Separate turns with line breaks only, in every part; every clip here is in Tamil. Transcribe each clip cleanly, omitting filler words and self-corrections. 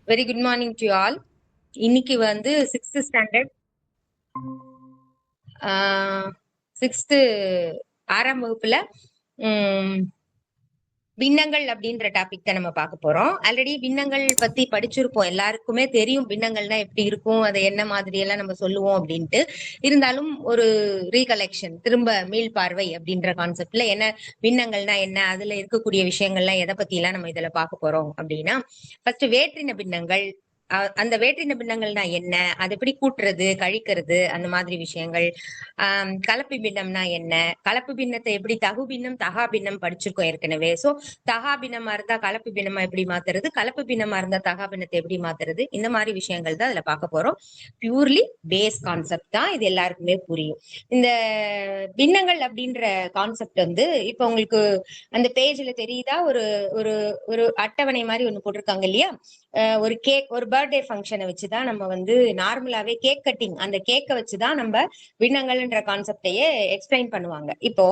Very good morning to all. இன்னைக்கு வந்து சிக்ஸ்த் ஸ்டாண்டர்ட் சிக்ஸ்த்து 6ஆம் வகுப்புல பின்னங்கள் அப்படின்ற டாபிக் தான் நம்ம பார்க்க போறோம். ஆல்ரெடி பின்னங்கள் பத்தி படிச்சிருப்போம், எல்லாருக்குமே தெரியும் பின்னங்கள்னா எப்படி இருக்கும், அதை என்ன மாதிரி எல்லாம் நம்ம சொல்லுவோம் அப்படின்ட்டு. இருந்தாலும் ஒரு ரீகலெக்ஷன், திரும்ப மீள்பார்வை அப்படின்ற கான்செப்ட்ல என்ன பின்னங்கள்னா என்ன, அதுல இருக்கக்கூடிய விஷயங்கள்லாம் எதை பத்தி எல்லாம் நம்ம இதுல பார்க்க போறோம் அப்படின்னா, ஃபர்ஸ்ட் வேற்றின பின்னங்கள். அந்த வேற்றின பின்னங்கள்னா என்ன, அது எப்படி கூட்டுறது கழிக்கிறது அந்த மாதிரி விஷயங்கள். கலப்பு பின்னம்னா என்ன, கலப்பு பின்னத்தை எப்படி தகு பின்னம் தகா பின்னம் படிச்சிருக்கோம் ஏற்கனவே. சோ தகா பின்னமா இருந்தா கலப்பு பின்னமா எப்படி மாத்துறது, கலப்பு பின்னமா இருந்தா தகா பின்னத்தை எப்படி மாத்துறது, இந்த மாதிரி விஷயங்கள் தான் அதுல பார்க்க போறோம். பியூர்லி பேஸ் கான்செப்ட் தான், இது எல்லாருக்குமே புரியும். இந்த பின்னங்கள் அப்படின்ற கான்செப்ட் வந்து இப்ப உங்களுக்கு அந்த பேஜ்ல தெரியுதா, ஒரு ஒரு ஒரு அட்டவணை மாதிரி ஒண்ணு போட்டிருக்காங்க இல்லையா. ஒரு கேக், ஒரு பர்த்டே ஃபங்க்ஷனை வச்சுதான் நம்ம வந்து நார்மலாவே கேக் கட்டிங், அந்த கேக்கை வச்சுதான் நம்ம பின்னங்கள்ன்ற கான்செப்டையே எக்ஸ்பிளைன் பண்ணுவாங்க. இப்போ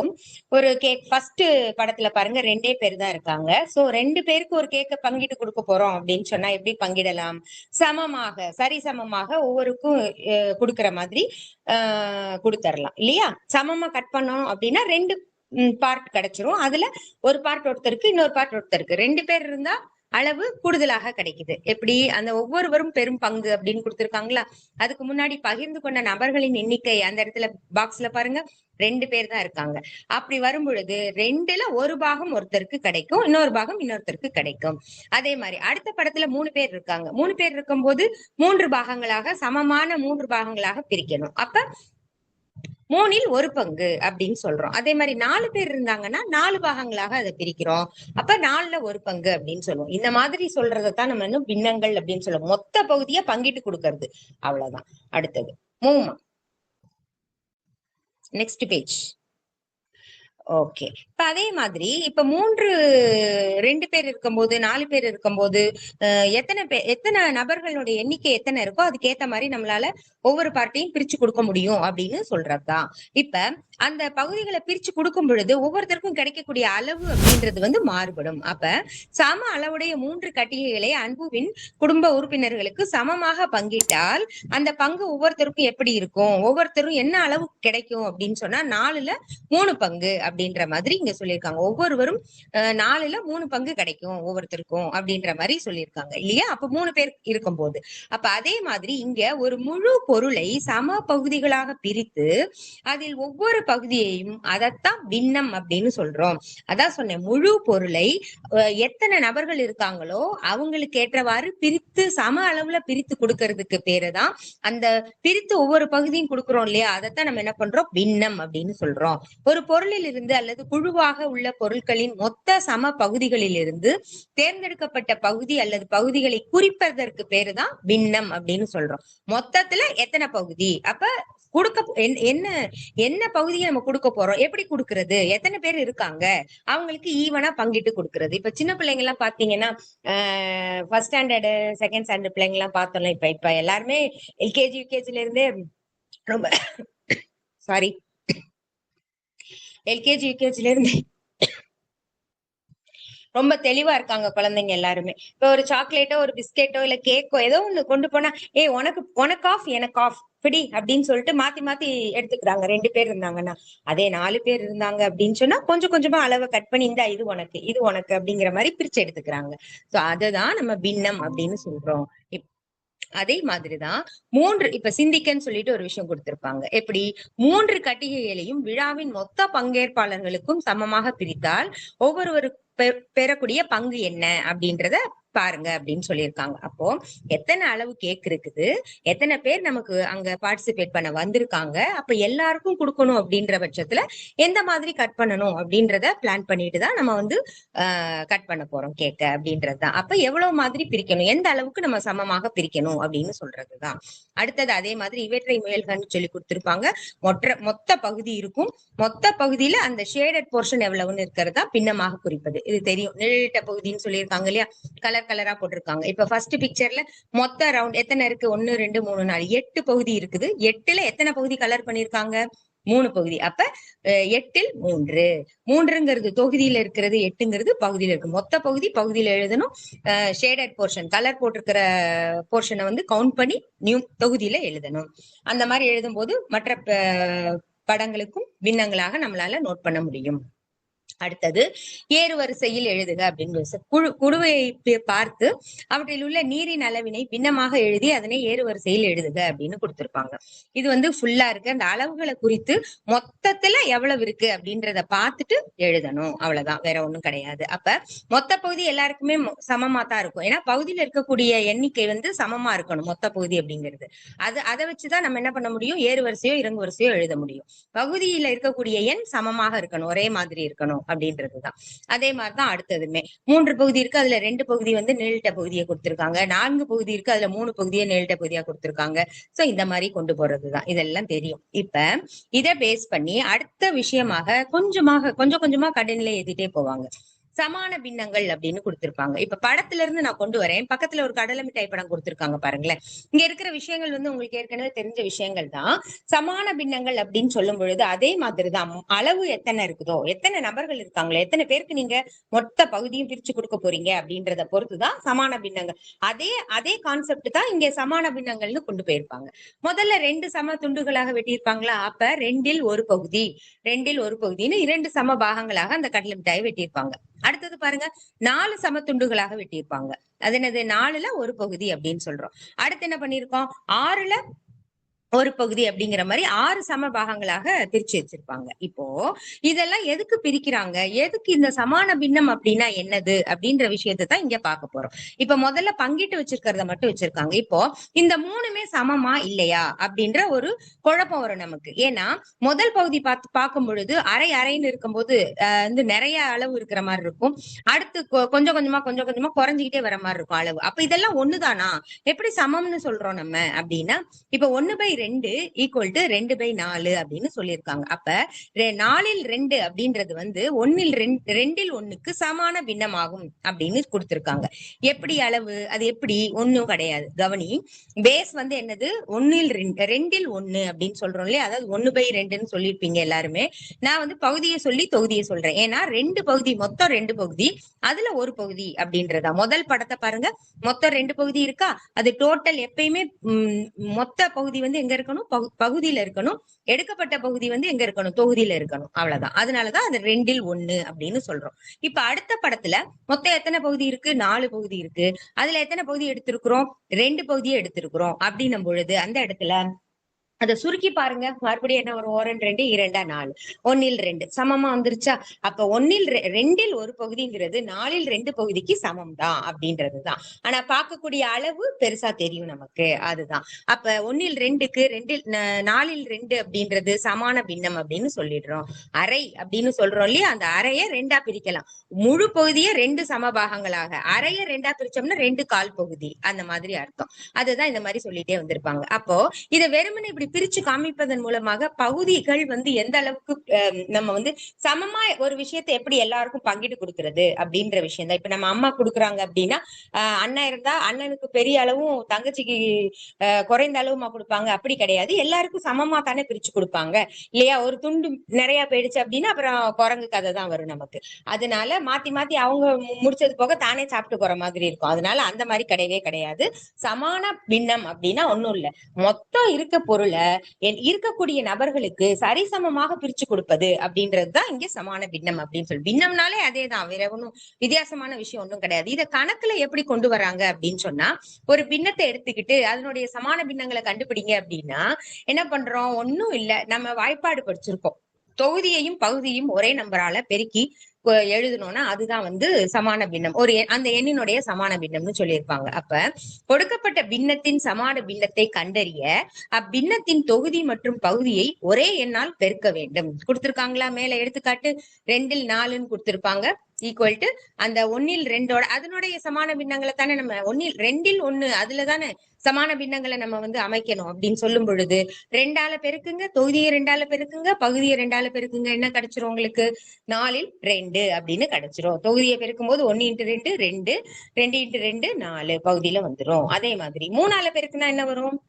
ஒரு கேக் ஃபர்ஸ்ட் படத்துல பாருங்க, 2 பேர் தான் இருக்காங்க. சோ 2 பேருக்கு ஒரு கேக்கை பங்கிட்டு கொடுக்க போறோம் அப்படின்னு சொன்னா எப்படி பங்கிடலாம், சமமாக சரிசமமாக ஒவ்வொருக்கும் கொடுக்கற மாதிரி கொடுத்துடலாம் இல்லையா. சமமா கட் பண்ணோம் அப்படின்னா 2 பார்ட் கிடைச்சிரும். அதுல ஒரு பார்ட் ஒருத்தருக்கு, இன்னொரு பார்ட் ஒருத்தருக்கு. 2 பேர் இருந்தா அளவு கூடுதலாக கிடைக்குது. எப்படி, அந்த ஒவ்வொருவரும் பெரும் பங்கு அப்படின்னு கொடுத்திருக்காங்களா, அதுக்கு முன்னாடி பகிர்ந்து கொண்ட நபர்களின் எண்ணிக்கை அந்த இடத்துல பாக்ஸ்ல பாருங்க, 2 பேர் தான் இருக்காங்க. அப்படி வரும் பொழுது 2ல ஒரு பாகம் ஒருத்தருக்கு கிடைக்கும், இன்னொரு பாகம் இன்னொருத்தருக்கு கிடைக்கும். அதே மாதிரி அடுத்த படத்துல 3 பேர் இருக்காங்க. 3 பேர் இருக்கும் போது 3 பாகங்களாக, சமமான 3 பாகங்களாக பிரிக்கணும். அப்ப 3ல் ஒரு பங்கு அப்படின்னு சொல்றோம். அதே மாதிரி 4 பேர் இருந்தாங்கன்னா 4 பாகங்களாக அதை பிரிக்கிறோம். அப்ப 4ல ஒரு பங்கு அப்படின்னு சொல்லுவோம். இந்த மாதிரி சொல்றதைத்தான் நம்ம இன்னும் பின்னங்கள் அப்படின்னு சொல்லுவோம். மொத்த பகுதியை பங்கிட்டு கொடுக்கறது, அவ்வளவுதான். அடுத்தது மூவ்மா, நெக்ஸ்ட் பேஜ். ஓகே, இப்ப அதே மாதிரி இப்ப 2 பேர் இருக்கும்போது 4 பேர் இருக்கும்போது எத்தனை நபர்களுடைய எண்ணிக்கை எத்தனை இருக்கோ அதுக்கேத்த மாதிரி நம்மளால ஒவ்வொரு பார்ட்டையும் பிரிச்சு கொடுக்க முடியும் அப்படின்னு சொல்றதுதான். இப்ப அந்த பகுதிகளை பிரிச்சு கொடுக்கும் பொழுது ஒவ்வொருத்தருக்கும் கிடைக்கக்கூடிய அளவு அப்படின்றது வந்து மாறுபடும். அப்ப சம அளவுடைய 3 கட்டிகைகளை அன்புவின் குடும்ப உறுப்பினர்களுக்கு சமமாக பங்கிட்டால் அந்த பங்கு ஒவ்வொருத்தருக்கும் எப்படி இருக்கும், ஒவ்வொருத்தரும் என்ன அளவு கிடைக்கும் அப்படின்னு சொன்னா 4ல 3 பங்கு அப்படின்ற மாதிரி இங்க சொல்லியிருக்காங்க. ஒவ்வொருவரும் 4ல 3 பங்கு கிடைக்கும் ஒவ்வொருத்தருக்கும் அப்படின்ற மாதிரி சொல்லியிருக்காங்க இல்லையா. அப்ப 3 பேர் இருக்கும் போது, அப்ப அதே மாதிரி இங்க ஒரு முழு பொருளை சம பகுதிகளாக பிரித்து அதில் ஒவ்வொரு பகுதியையும் அதைத்தான் பின்னம் அப்படின்னு சொல்றோம். அதான் சொன்னேன், முழு பொருளை எத்தனை நபர்கள் இருக்காங்களோ அவங்களுக்கு ஏற்றவாறு பிரித்து சம அளவுல பிரித்து கொடுக்கறதுக்கு பேருதான், அந்த பிரித்து ஒவ்வொரு பகுதியும் கொடுக்குறோம் இல்லையா, அதைத்தான் நம்ம என்ன பண்றோம், பின்னம் அப்படின்னு சொல்றோம். ஒரு பொருளில் இருந்து அல்லது குழுவாக உள்ள பொருட்களின் மொத்த சம பகுதிகளில் இருந்து தேர்ந்தெடுக்கப்பட்ட பகுதி அல்லது பகுதிகளை குறிப்பதற்கு பேருதான் பின்னம் அப்படின்னு சொல்றோம். மொத்தத்துல எத்தனை பகுதி, அப்ப கொடுக்க என்ன என்ன பகுதியை நம்ம கொடுக்க போறோம், எப்படி கொடுக்கறது, எத்தனை பேர் இருக்காங்க அவங்களுக்கு ஈவனா பங்கிட்டு கொடுக்கறது. இப்ப சின்ன பிள்ளைங்க எல்லாம் பாத்தீங்கன்னா, ஃபர்ஸ்ட் ஸ்டாண்டர்டு செகண்ட் ஸ்டாண்டர்ட் பிள்ளைங்க எல்லாம் பார்த்தோம்ல, இப்ப எல்லாருமே எல்கேஜி யூகேஜில இருந்தே ரொம்ப சாரி எல்கேஜி யூகேஜில இருந்து ரொம்ப தெளிவா இருக்காங்க குழந்தைங்க எல்லாருமே. இப்ப ஒரு சாக்லேட்டோ ஒரு பிஸ்கெட்டோ இல்ல கேக்கோ ஏதோ ஒண்ணு கொண்டு போனா, உனக்கு ஆஃப் எனக்கு ஆஃப் பிடி அப்படின்னு சொல்லிட்டு மாத்தி மாத்தி எடுத்துக்கிறாங்க. 2 பேர் இருந்தாங்கன்னா. அதே 4 பேர் இருந்தாங்க அப்படின்னு சொன்னா கொஞ்சம் கொஞ்சமா அளவை கட் பண்ணி, இந்த இது உனக்கு இது உனக்கு அப்படிங்கிற மாதிரி பிரிச்சு எடுத்துக்கிறாங்க. சோ அதுதான் நம்ம பின்னம் அப்படின்னு சொல்றோம். அதே மாதிரிதான் 3 இப்ப சிந்திக்கன்னு சொல்லிட்டு ஒரு விஷயம் கொடுத்திருப்பாங்க. எப்படி 3 கட்டிகைகளையும் விழாவின் மொத்த பங்கேற்பாளர்களுக்கும் சமமாக பிரித்தால் ஒவ்வொருவரு பெறக்கூடிய பங்கு என்ன அப்படின்றத பாருங்க அப்படின்னு சொல்லியிருக்காங்க. அப்போ எத்தனை அளவு கேக் இருக்குது, எத்தனை பேர் நமக்கு அங்க பார்ட்டிசிபேட் பண்ண வந்திருக்காங்க, அப்ப எல்லாருக்கும் கொடுக்கணும் அப்படின்ற பட்சத்துல எந்த மாதிரி கட் பண்ணணும் அப்படின்றத பிளான் பண்ணிட்டு தான் நம்ம வந்து கட் பண்ண போறோம் கேக்க அப்படின்றதுதான். அப்ப எவ்வளவு மாதிரி பிரிக்கணும், எந்த அளவுக்கு நம்ம சமமாக பிரிக்கணும் அப்படின்னு சொல்றதுதான். அடுத்தது அதே மாதிரி இவற்றை முயல்கன்னு சொல்லி கொடுத்திருப்பாங்க. மொத்த பகுதி இருக்கும், மொத்த பகுதியில அந்த ஷேடட் போர்ஷன் எவ்வளவுன்னு இருக்கிறதா பின்னமாக குறிப்பது. இது தெரியும், நிழலிட்ட பகுதின்னு சொல்லியிருக்காங்க இல்லையா, கலர் கலரா போட்டிருக்காங்க. இப்ப ஃபர்ஸ்ட் பிக்சர்ல மொத்த ரவுண்ட் எத்தனை இருக்கு, 1 2 3 4 8 பகுதி இருக்குது. 8ல எத்தனை பகுதி கலர் பண்ணிருக்காங்க, 3 பகுதி. அப்ப 8ல் 3. 3ங்கிறது தொகுதியில இருக்கிறது, 8ங்கிறது பகுதியில இருக்கு. மொத்த பகுதி பகுதியில எழுதணும். ஷேடட் போர்ஷன், கலர் போட்டிருக்கிற போர்ஷனை வந்து கவுண்ட் பண்ணி தொகுதியில எழுதணும். அந்த மாதிரி எழுதும் போது மற்ற படங்களுக்கும் பின்னங்களாக நம்மளால நோட் பண்ண முடியும். அடுத்தது ஏறுவரிசையில் எழுதுக அப்படின்னு குழுவை பார்த்து அவற்றில் உள்ள நீரின் அளவினை பின்னமாக எழுதி அதனை ஏறுவரிசையில் எழுதுக அப்படின்னு கொடுத்திருப்பாங்க. இது வந்து ஃபுல்லா இருக்கு. அந்த அளவுகளை குறித்து மொத்தத்துல எவ்வளவு இருக்கு அப்படின்றத பார்த்துட்டு எழுதணும். அவ்வளவுதான், வேற ஒண்ணும் கிடையாது. அப்ப மொத்த பகுதி எல்லாருக்குமே சமமா தான் இருக்கும். ஏன்னா பகுதியில இருக்கக்கூடிய எண்ணிக்கை வந்து சமமா இருக்கணும் மொத்த பகுதி அப்படிங்கிறது. அதை வச்சுதான் நம்ம என்ன பண்ண முடியும், ஏறு வரிசையோ இறங்கு வரிசையோ எழுத முடியும். பகுதியில இருக்கக்கூடிய எண் சமமாக இருக்கணும், ஒரே மாதிரி இருக்கணும் அப்படின்றதுதான். அதே மாதிரிதான் அடுத்ததுமே 3 பகுதி இருக்கு, அதுல 2 பகுதி வந்து நீள்ட்ட பகுதியை கொடுத்திருக்காங்க. 4 பகுதி இருக்கு, அதுல 3 பகுதியை நீள்ட்ட பகுதியா கொடுத்திருக்காங்க. சோ இந்த மாதிரி கொண்டு போறதுதான், இதெல்லாம் தெரியும். இப்ப இதை பேஸ் பண்ணி அடுத்த விஷயமாக கொஞ்சம் கொஞ்சமா கடைநிலை எழுதிட்டே போவாங்க. சமான பின்னங்கள் அப்படின்னு கொடுத்திருப்பாங்க. இப்ப படத்துல இருந்து நான் கொண்டு வரேன். பக்கத்துல ஒரு கடலை மிட்டாய் படம் கொடுத்திருக்காங்க பாருங்களேன். இங்க இருக்கிற விஷயங்கள் வந்து உங்களுக்கு ஏற்கனவே தெரிஞ்ச விஷயங்கள் தான். சமான பின்னங்கள் அப்படின்னு சொல்லும் பொழுது அதே மாதிரிதான், அளவு எத்தனை இருக்குதோ, எத்தனை நபர்கள் இருக்காங்களோ, எத்தனை பேருக்கு நீங்க மொத்த பகுதியும் பிரிச்சு கொடுக்க போறீங்க அப்படின்றத பொறுத்துதான் சமான பின்னங்கள். அதே கான்செப்ட் தான் இங்க சமான பின்னங்கள்னு கொண்டு போயிருப்பாங்க. முதல்ல 2 சம துண்டுகளாக வெட்டியிருப்பாங்களா, அப்ப 2ல் 1 பகுதி, 2ல் 1 பகுதின்னு 2 சம பாகங்களாக அந்த கடலை மிட்டாயை வெட்டியிருப்பாங்க. அடுத்தது பாருங்க, 4 சம துண்டுகளாக வெட்டியிருப்பாங்க. அது என்னது, 4ல 1 பகுதி அப்படின்னு சொல்றோம். அடுத்து என்ன பண்ணிருக்கோம், 6ல 1 பகுதி அப்படிங்கிற மாதிரி 6 சம பாகங்களாக பிரிச்சு வச்சிருப்பாங்க. இப்போ இதெல்லாம் எதுக்கு பிரிக்கிறாங்க, எதுக்கு இந்த சமான பின்னம் அப்படின்னா என்னது அப்படின்ற விஷயத்தை தான் இங்க பார்க்க போறோம். இப்ப முதல்ல பங்கிட்டு வச்சிருக்கிறத மட்டும் வச்சிருக்காங்க. இப்போ இந்த 3மே சமமா இல்லையா அப்படின்ற ஒரு குழப்பம் வரும் நமக்கு. ஏன்னா முதல் பகுதி பார்க்கும் பொழுது அரைன்னு இருக்கும்போது வந்து நிறைய அளவு இருக்கிற மாதிரி இருக்கும். அடுத்து கொஞ்சம் கொஞ்சமா குறைஞ்சிக்கிட்டே வர மாதிரி இருக்கும் அளவு. அப்ப இதெல்லாம் ஒண்ணுதானா, எப்படி சமம்னு சொல்றோம் நம்ம அப்படின்னா, இப்ப 1/2 ஈக்குவல் டு 2/4 அப்படின்னு சொல்லியிருக்காங்க. அப்ப 4ல் 2 அப்படின்றது வந்து 2ல் 1க்கு சமான பின்னமாகும் அப்படின்னு கொடுத்திருக்காங்க. எப்படி அளவு, அது எப்படி, ஒண்ணும் கிடையாது. கவனி, பேஸ் வந்து என்னது, 2ல் 1 அப்படின்னு சொல்றோம் இல்லையா, அதாவது 1/2ன்னு சொல்லியிருப்பீங்க எல்லாருமே. நான் வந்து பகுதியை சொல்லி தொகுதியை சொல்றேன். ஏன்னா 2 பகுதி, மொத்தம் 2 பகுதி, அதுல 1 பகுதி அப்படின்றதா. முதல் படத்தை பாருங்க, மொத்தம் 2 பகுதி இருக்கா, அது டோட்டல் எப்பயுமே மொத்த பகுதி வந்து எங்க இருக்கணும், பகுதியில இருக்கணும். எடுக்கப்பட்ட பகுதி வந்து எங்க இருக்கணும், தொகுதியில இருக்கணும். அவ்வளவுதான். அதனாலதான் அது 2ல் 1 அப்படின்னு சொல்றோம். இப்ப அடுத்த படத்துல மொத்தம் எத்தனை பகுதி இருக்கு, 4 பகுதி இருக்கு. அதுல எத்தனை பகுதி எடுத்திருக்கிறோம், 2 பகுதியை எடுத்திருக்கிறோம். அப்படின்னும் பொழுது அந்த இடத்துல அதை சுருக்கி பாருங்க, மறுபடியும் என்ன வரும், 1 2 2 4, 1ல் 2 சமமா வந்துருச்சா. அப்ப 2ல் 1 பகுதிங்கிறது 4ல் 2 பகுதிக்கு சமம் தான் அப்படின்றதுதான். ஆனா பார்க்கக்கூடிய அளவு பெருசா தெரியும் நமக்கு, அதுதான். அப்ப 1ல் 2க்கு 4ல் 2 அப்படின்றது சமான பின்னம் அப்படின்னு சொல்லிடுறோம். அரை அப்படின்னு சொல்றோம் இல்லையா, அந்த அறைய 2ஆ பிரிக்கலாம். முழு பகுதியை 2 சம பாகங்களாக, அறைய 2ஆ பிரிச்சோம்னா 2 கால் பகுதி, அந்த மாதிரி அர்த்தம். அதுதான் இந்த மாதிரி சொல்லிட்டே வந்திருப்பாங்க. அப்போ இதை வெறுமனே இப்படி பிரிச்சு காமிப்பதன் மூலமாக பகுதிகள் வந்து எந்த அளவுக்கு நம்ம வந்து சமமா ஒரு விஷயத்தை எப்படி எல்லாருக்கும் பங்கிட்டு கொடுக்கறது அப்படின்ற விஷயம் தான். இப்ப நம்ம அம்மா கொடுக்குறாங்க அப்படின்னா, அண்ணன் இருந்தா அண்ணனுக்கு பெரிய அளவும் தங்கச்சிக்கு குறைந்த அளவுமா கொடுப்பாங்க, அப்படி கிடையாது. எல்லாருக்கும் சமமா தானே பிரிச்சு கொடுப்பாங்க இல்லையா. ஒரு துண்டு நிறைய போயிடுச்சு அப்படின்னா அப்புறம் குரங்கு கதை தான் வரும் நமக்கு. அதனால மாத்தி மாத்தி அவங்க முடிச்சது போக தானே சாப்பிட்டு போற மாதிரி இருக்கும். அதனால அந்த மாதிரி கிடையவே கிடையாது. சமான பின்னம் அப்படின்னா ஒண்ணும் இல்ல, மொத்தம் இருக்க பொருளை இருக்கக்கூடிய நபர்களுக்கு சரிசமமாக பிரிச்சு கொடுப்பது அப்படின்றதுதான் இங்க சமான பின்னம் அப்படின்னு சொல்லி. பின்னம்னாலே அதேதான், வேற ஒன்னும் வித்தியாசமான விஷயம் ஒன்றும் கிடையாது. இத கணக்குல எப்படி கொண்டு வராங்க அப்படின்னு சொன்னா, ஒரு பின்னத்தை எடுத்துக்கிட்டு அதனுடைய சமான பின்னங்களை கண்டுபிடிங்க அப்படின்னா என்ன பண்றோம், ஒன்னும் இல்ல, நம்ம வாய்ப்பாடு படிச்சிருக்கோம். தொகுதியையும் பகுதியும் ஒரே நம்பரால பெருக்கி எழுதணும்னா அதுதான் வந்து சமான பின்னம். அந்த எண்ணினுடைய சமான பின்னம்னு சொல்லியிருப்பாங்க. அப்ப கொடுக்கப்பட்ட பின்னத்தின் சமான பின்னத்தை கண்டறிய அப்பின்னத்தின் தொகுதி மற்றும் பகுதியை ஒரே எண்ணால் பெருக்க வேண்டும். கொடுத்திருக்காங்களா மேல எடுத்துக்காட்டு, 2ல் 4ன்னு கொடுத்திருப்பாங்க, ஈக்குவல் டு அந்த 1ல் 2ஓட அதனுடைய சமான பின்னங்களை தானே நம்ம 2ல் 1 அதுலதானே சமான பின்னங்களை நம்ம வந்து அமைக்கணும். அப்படின்னு சொல்லும் பொழுது 2ஆல பெருக்குங்க, தொகுதியை 2ஆல பெருக்குங்க, பகுதியை 2ஆல பெருக்குங்க, என்ன கிடைச்சிரும் உங்களுக்கு, 4ல் 2 அப்படின்னு கிடைச்சிரும். தொகுதியை பெருக்கும் போது 1 × 2 2, 2 × 2 4 பகுதியில வந்துரும். அதே மாதிரி 3ஆல பெருக்குனா என்ன வரும்,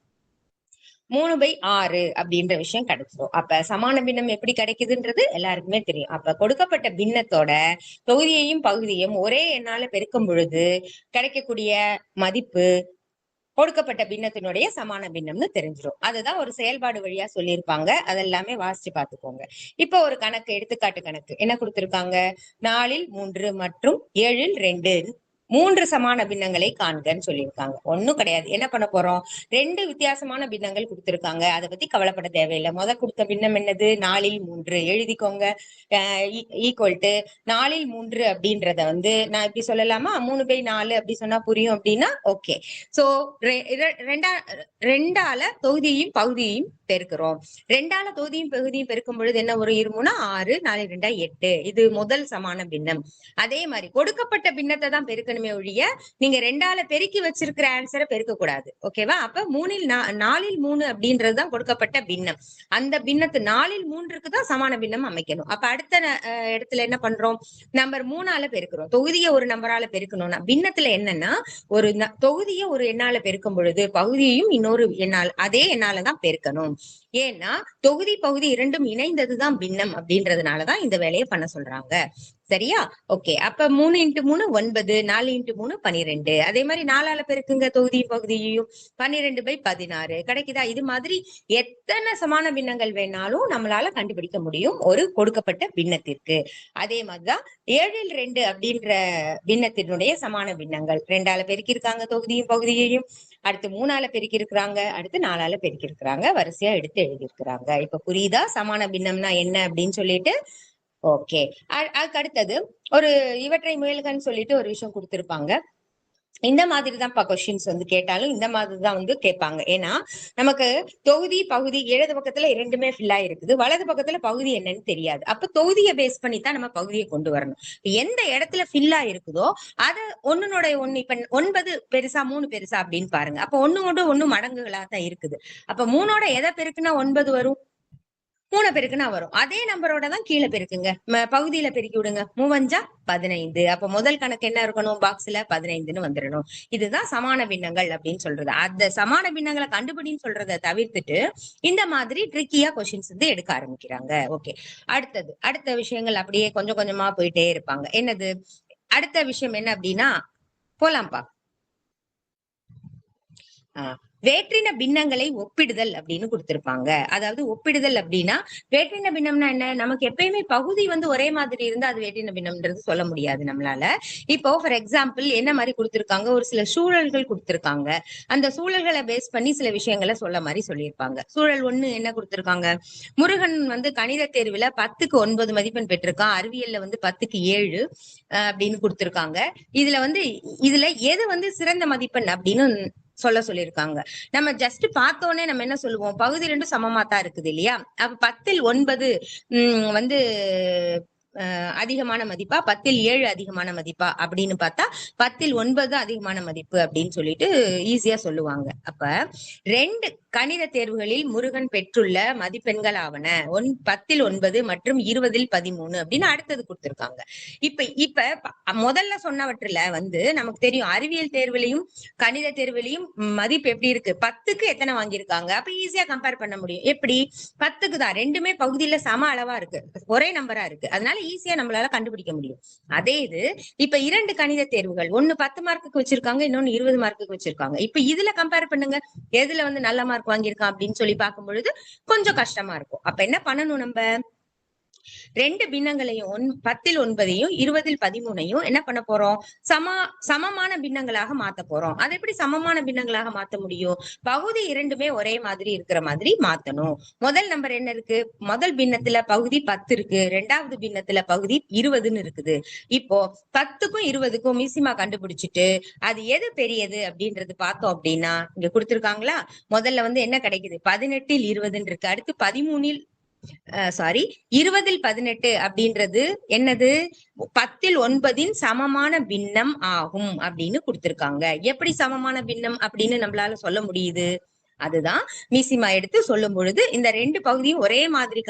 3/6 அப்படின்ற விஷயம் கிடைச்சிடும். அப்ப சமான பின்னம் எப்படி கிடைக்குதுன்றது எல்லாருக்குமே தெரியும். அப்ப கொடுக்கப்பட்ட பின்னத்தோட தொகுதியையும் பகுதியையும் ஒரே எண்ணால பெருக்கும் பொழுது கிடைக்கக்கூடிய மதிப்பு கொடுக்கப்பட்ட பின்னத்தினுடைய சமான பின்னம்னு தெரிஞ்சிடும். அதுதான் ஒரு செயல்பாடு வழியா சொல்லியிருப்பாங்க. அதெல்லாமே வாசிச்சு பாத்துக்கோங்க. இப்ப ஒரு கணக்கு, எடுத்துக்காட்டு கணக்கு என்ன கொடுத்திருக்காங்க? 4ல் 3 மற்றும் 7ல் 2 3 சமான பின்னங்களை காண்கன்னு சொல்லியிருக்காங்க. ஒண்ணும் கிடையாது. என்ன பண்ண போறோம்? 2 வித்தியாசமான பின்னங்கள் கொடுத்திருக்காங்க. அதை பத்தி கவலைப்பட தேவையில்லை. கொடுத்த பின்னம் என்னது? 4ல் 3 எழுதிக்கோங்க. ஈக்குவல் டு 4ல் 3 அப்படின்றத நான் இப்படி சொல்லலாமா? 3/4 அப்படி சொன்னா புரியும் அப்படின்னா ஓகே. சோ ரெண்டால தொகுதியையும் பகுதியையும் பெருக்கிறோம். 2ஆல தொகுதியும் பகுதியும் பெருக்கும் பொழுது என்ன ஒரு 6, 4 2 8. இது முதல் சமான பின்னம். அதே மாதிரி கொடுக்கப்பட்ட பின்னத்தை தான் பெருக்கணுமே ஒழிய நீங்க 2ஆல பெருக்கி வச்சிருக்கிற ஆன்சரை பெருக்க கூடாது. ஓகேவா? அப்ப 4ல் 3 அப்படின்றதுதான் கொடுக்கப்பட்ட பின்னம். அந்த பின்னத்து 4ல் 3க்கு தான் சமான பின்னம் அமைக்கணும். அப்ப அடுத்த இடத்துல என்ன பண்றோம்? நம்பர் 3ஆல பெருக்கிறோம். தொகுதியை ஒரு நம்பரால பெருக்கணும்னா பின்னத்துல என்னன்னா ஒரு தொகுதியை ஒரு எண்ணால பெருக்கும் பொழுது பகுதியையும் இன்னொரு எண்ணால் அதே எண்ணால தான் பெருக்கணும். ஏன்னா தொகுதி பகுதி இரண்டும் இணைந்ததுதான் பின்னம் அப்படின்றதுனாலதான் இந்த வேலையை பண்ண சொல்றாங்க. சரியா? ஓகே. அப்ப 3 × 3 9, 4 × 3 12. அதே மாதிரி 4ஆல பெருக்குங்க தொகுதியும் பகுதியையும். 12/16 கிடைக்குதா? இது மாதிரி எத்தனை சமான பின்னங்கள் வேணாலும் நம்மளால கண்டுபிடிக்க முடியும் ஒரு கொடுக்கப்பட்ட பின்னத்திற்கு. அதே மாதிரிதான் 7ல் 2 அப்படின்ற பின்னத்தினுடைய சமான பின்னங்கள். 2ஆல பெருக்கிருக்காங்க தொகுதியும் பகுதியையும், அடுத்து 3ஆல பெருக்கி இருக்கிறாங்க, அடுத்து 4ஆல பெருக்கி இருக்கிறாங்க, வரிசையா எடுத்து எழுதி இருக்கிறாங்க. இப்ப புரியுதா சமான பின்னம்னா என்ன அப்படின்னு சொல்லிட்டு? ஓகே. அதுக்கு அடுத்தது ஒரு இவற்றை முயல்கன்னு சொல்லிட்டு ஒரு விஷயம் கொடுத்திருப்பாங்க. இந்த மாதிரி தான் கொஸ்டின்ஸ் கேட்டாலும் இந்த மாதிரி தான் கேட்பாங்க. ஏன்னா நமக்கு தொகுதி பகுதி இடது பக்கத்துல இரண்டுமே ஃபில் ஆயிருக்குது, வலது பக்கத்துல பகுதி என்னன்னு தெரியாது. அப்ப தொகுதியை பேஸ் பண்ணி தான் நம்ம பகுதியை கொண்டு வரணும். எந்த இடத்துல ஃபில் ஆயிருக்குதோ அது ஒண்ணுனுடைய ஒண்ணு. இப்ப 9 பெருசா 3 பெருசா அப்படின்னு பாருங்க. அப்ப 1 மடங்குகளா தான் இருக்குது. அப்ப 3ஓட எதை பெருக்குன்னா 9 வரும்? 3 பெருக்குன்னா வரும். அதே நம்பரோட தான் கீழே பெருக்குங்க. பகுதியில பெருக்கி விடுங்க. 3 15. அப்ப முதல் கணக்கு என்ன இருக்கணும்? பாக்ஸ்ல 15ன்னு வந்துடணும். இதுதான் சமான பின்னங்கள் அப்படின்னு சொல்றது. அந்த சமான பின்னங்களை கண்டுபிடின்னு சொல்றதை தவிர்த்துட்டு இந்த மாதிரி ட்ரிக்கியா கொஸ்டின்ஸ் எடுக்க ஆரம்பிக்கிறாங்க. ஓகே. அடுத்த விஷயங்கள் அப்படியே கொஞ்சம் கொஞ்சமா போயிட்டே இருப்பாங்க. என்னது அடுத்த விஷயம் என்ன அப்படின்னா, போலாம்ப்பா. வேற்றின பின்னங்களை ஒப்பிடுதல் அப்படின்னு கொடுத்திருப்பாங்க. அதாவது ஒப்பிடுதல் அப்படின்னா வேற்றின பின்னம்னா என்ன? நமக்கு எப்பயுமே பகுதி ஒரே மாதிரி இருந்தா அது வேற்றின பின்னம்ன்றது சொல்ல முடியாது நம்மளால. இப்போ ஃபார் எக்ஸாம்பிள் என்ன மாதிரி கொடுத்திருக்காங்க? ஒரு சில சூழல்கள் கொடுத்திருக்காங்க. அந்த சூழல்களை பேஸ் பண்ணி சில விஷயங்களை சொல்ல மாதிரி சொல்லியிருப்பாங்க. சூழல் 1 என்ன கொடுத்திருக்காங்க? முருகன் கணித தேர்வுல 10க்கு 9 மதிப்பெண் பெற்றிருக்கான். அறிவியல்ல 10க்கு 7 அப்படின்னு கொடுத்திருக்காங்க. இதுல எது சிறந்த மதிப்பெண் அப்படின்னு சொல்ல சொல்லியிருக்காங்க. நம்ம ஜஸ்ட் பார்த்தோன்னே நம்ம என்ன சொல்லுவோம்? பகுதி 2 சமமா தான் இருக்குது இல்லையா? அப்ப 10ல் 9 அதிகமான மதிப்பா, 10ல் 7 அதிகமான மதிப்பா அப்படின்னு பார்த்தா 10ல் 9 அதிகமான மதிப்பு அப்படின்னு சொல்லிட்டு ஈஸியா சொல்லுவாங்க. அப்ப 2 கணித தேர்வுகளில் முருகன் பெற்றுள்ள மதிப்பெண்கள் ஆவன 10ல் 9 மற்றும் 20ல் 13 அப்படின்னு அடுத்தது கொடுத்திருக்காங்க. இப்ப முதல்ல சொன்னவற்றில நமக்கு தெரியும் அறிவியல் தேர்விலையும் கணித தேர்விலையும் மதிப்பு எப்படி இருக்கு? 10க்கு எத்தனை வாங்கியிருக்காங்க? அப்ப ஈஸியா கம்பேர் பண்ண முடியும். எப்படி? 10க்கு தான். ரெண்டுமே பகுதியில சம அளவா இருக்கு, ஒரே நம்பரா இருக்கு. அதனால ஈஸியா நம்மளால கண்டுபிடிக்க முடியும். அதே இது இப்ப 2 கணித தேர்வுகள், ஒன்னு 10 மார்க்குக்கு வச்சிருக்காங்க, இன்னொன்னு 20 மார்க்குக்கு வச்சிருக்காங்க. இப்ப இதுல கம்பேர் பண்ணுங்க, எதுல நல்ல மார்க் வாங்கியிருக்கான் அப்படின்னு சொல்லி பார்க்கும் பொழுது கொஞ்சம் கஷ்டமா இருக்கும். அப்ப என்ன பண்ணணும்? நம்ம 2 பின்னங்களையும் 10ல் 9ஐயும் 20ல் 13ஐயும் என்ன பண்ண போறோம்? சமமான பின்னங்களாக மாத்த போறோம். அது எப்படி சமமான பின்னங்களாக மாத்த முடியும்? பகுதி இரண்டுமே ஒரே மாதிரி இருக்கிற மாதிரி மாத்தணும். முதல் நம்பர் என்ன இருக்கு? முதல் பின்னத்துல பகுதி 10 இருக்கு, 2வது பின்னத்துல பகுதி 20ன்னு இருக்குது. இப்போ 10க்கும் 20க்கும் மிசிமா கண்டுபிடிச்சிட்டு அது எது பெரியது அப்படின்றது பார்த்தோம் அப்படின்னா இங்க கொடுத்திருக்காங்களா? முதல்ல என்ன கிடைக்குது? 18ல் 20ன்னு இருக்கு. அடுத்து 20ல் 18 அப்படின்றது என்னது? 10ல் 9ன் சமமான பின்னம் ஆகும் அப்படின்னு கொடுத்திருக்காங்க. எப்படி சமமான பின்னம் அப்படின்னு நம்மளால சொல்ல முடியுது? அதுதான் மீசிமா எடுத்து சொல்லும் பொழுது இந்த ரெண்டு பகுதியும் ஒரே மாதிரி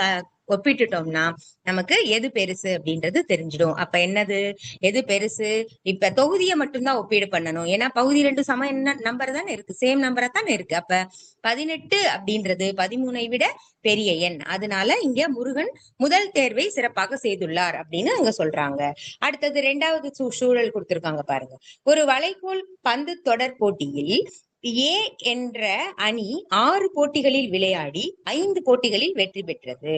ஒப்பிட்டுட்டோம்னா நமக்கு எது பெருசு அப்படின்றது தெரிஞ்சிடும். அப்ப என்னது எது பெருசு? இப்ப தொகுதியை மட்டும்தான் ஒப்பீடு பண்ணணும். ஏன்னா பகுதி ரெண்டு சம என்ன நம்பர் தானே இருக்கு, சேம் நம்பரா தானே இருக்கு. அப்ப 18 அப்படின்றது 13ஐ விட பெரிய எண். அதனால இங்க முருகன் முதல் தேர்வை சிறப்பாக செய்துள்ளார் அப்படின்னு அங்க சொல்றாங்க. அடுத்தது ரெண்டாவது சூழல் கொடுத்திருக்காங்க பாருங்க. ஒரு வளைகோல் பந்து தொடர் போட்டியில் ஏ என்ற அணி 6 போட்டிகளில் விளையாடி 5 போட்டிகளில் வெற்றி பெற்றது.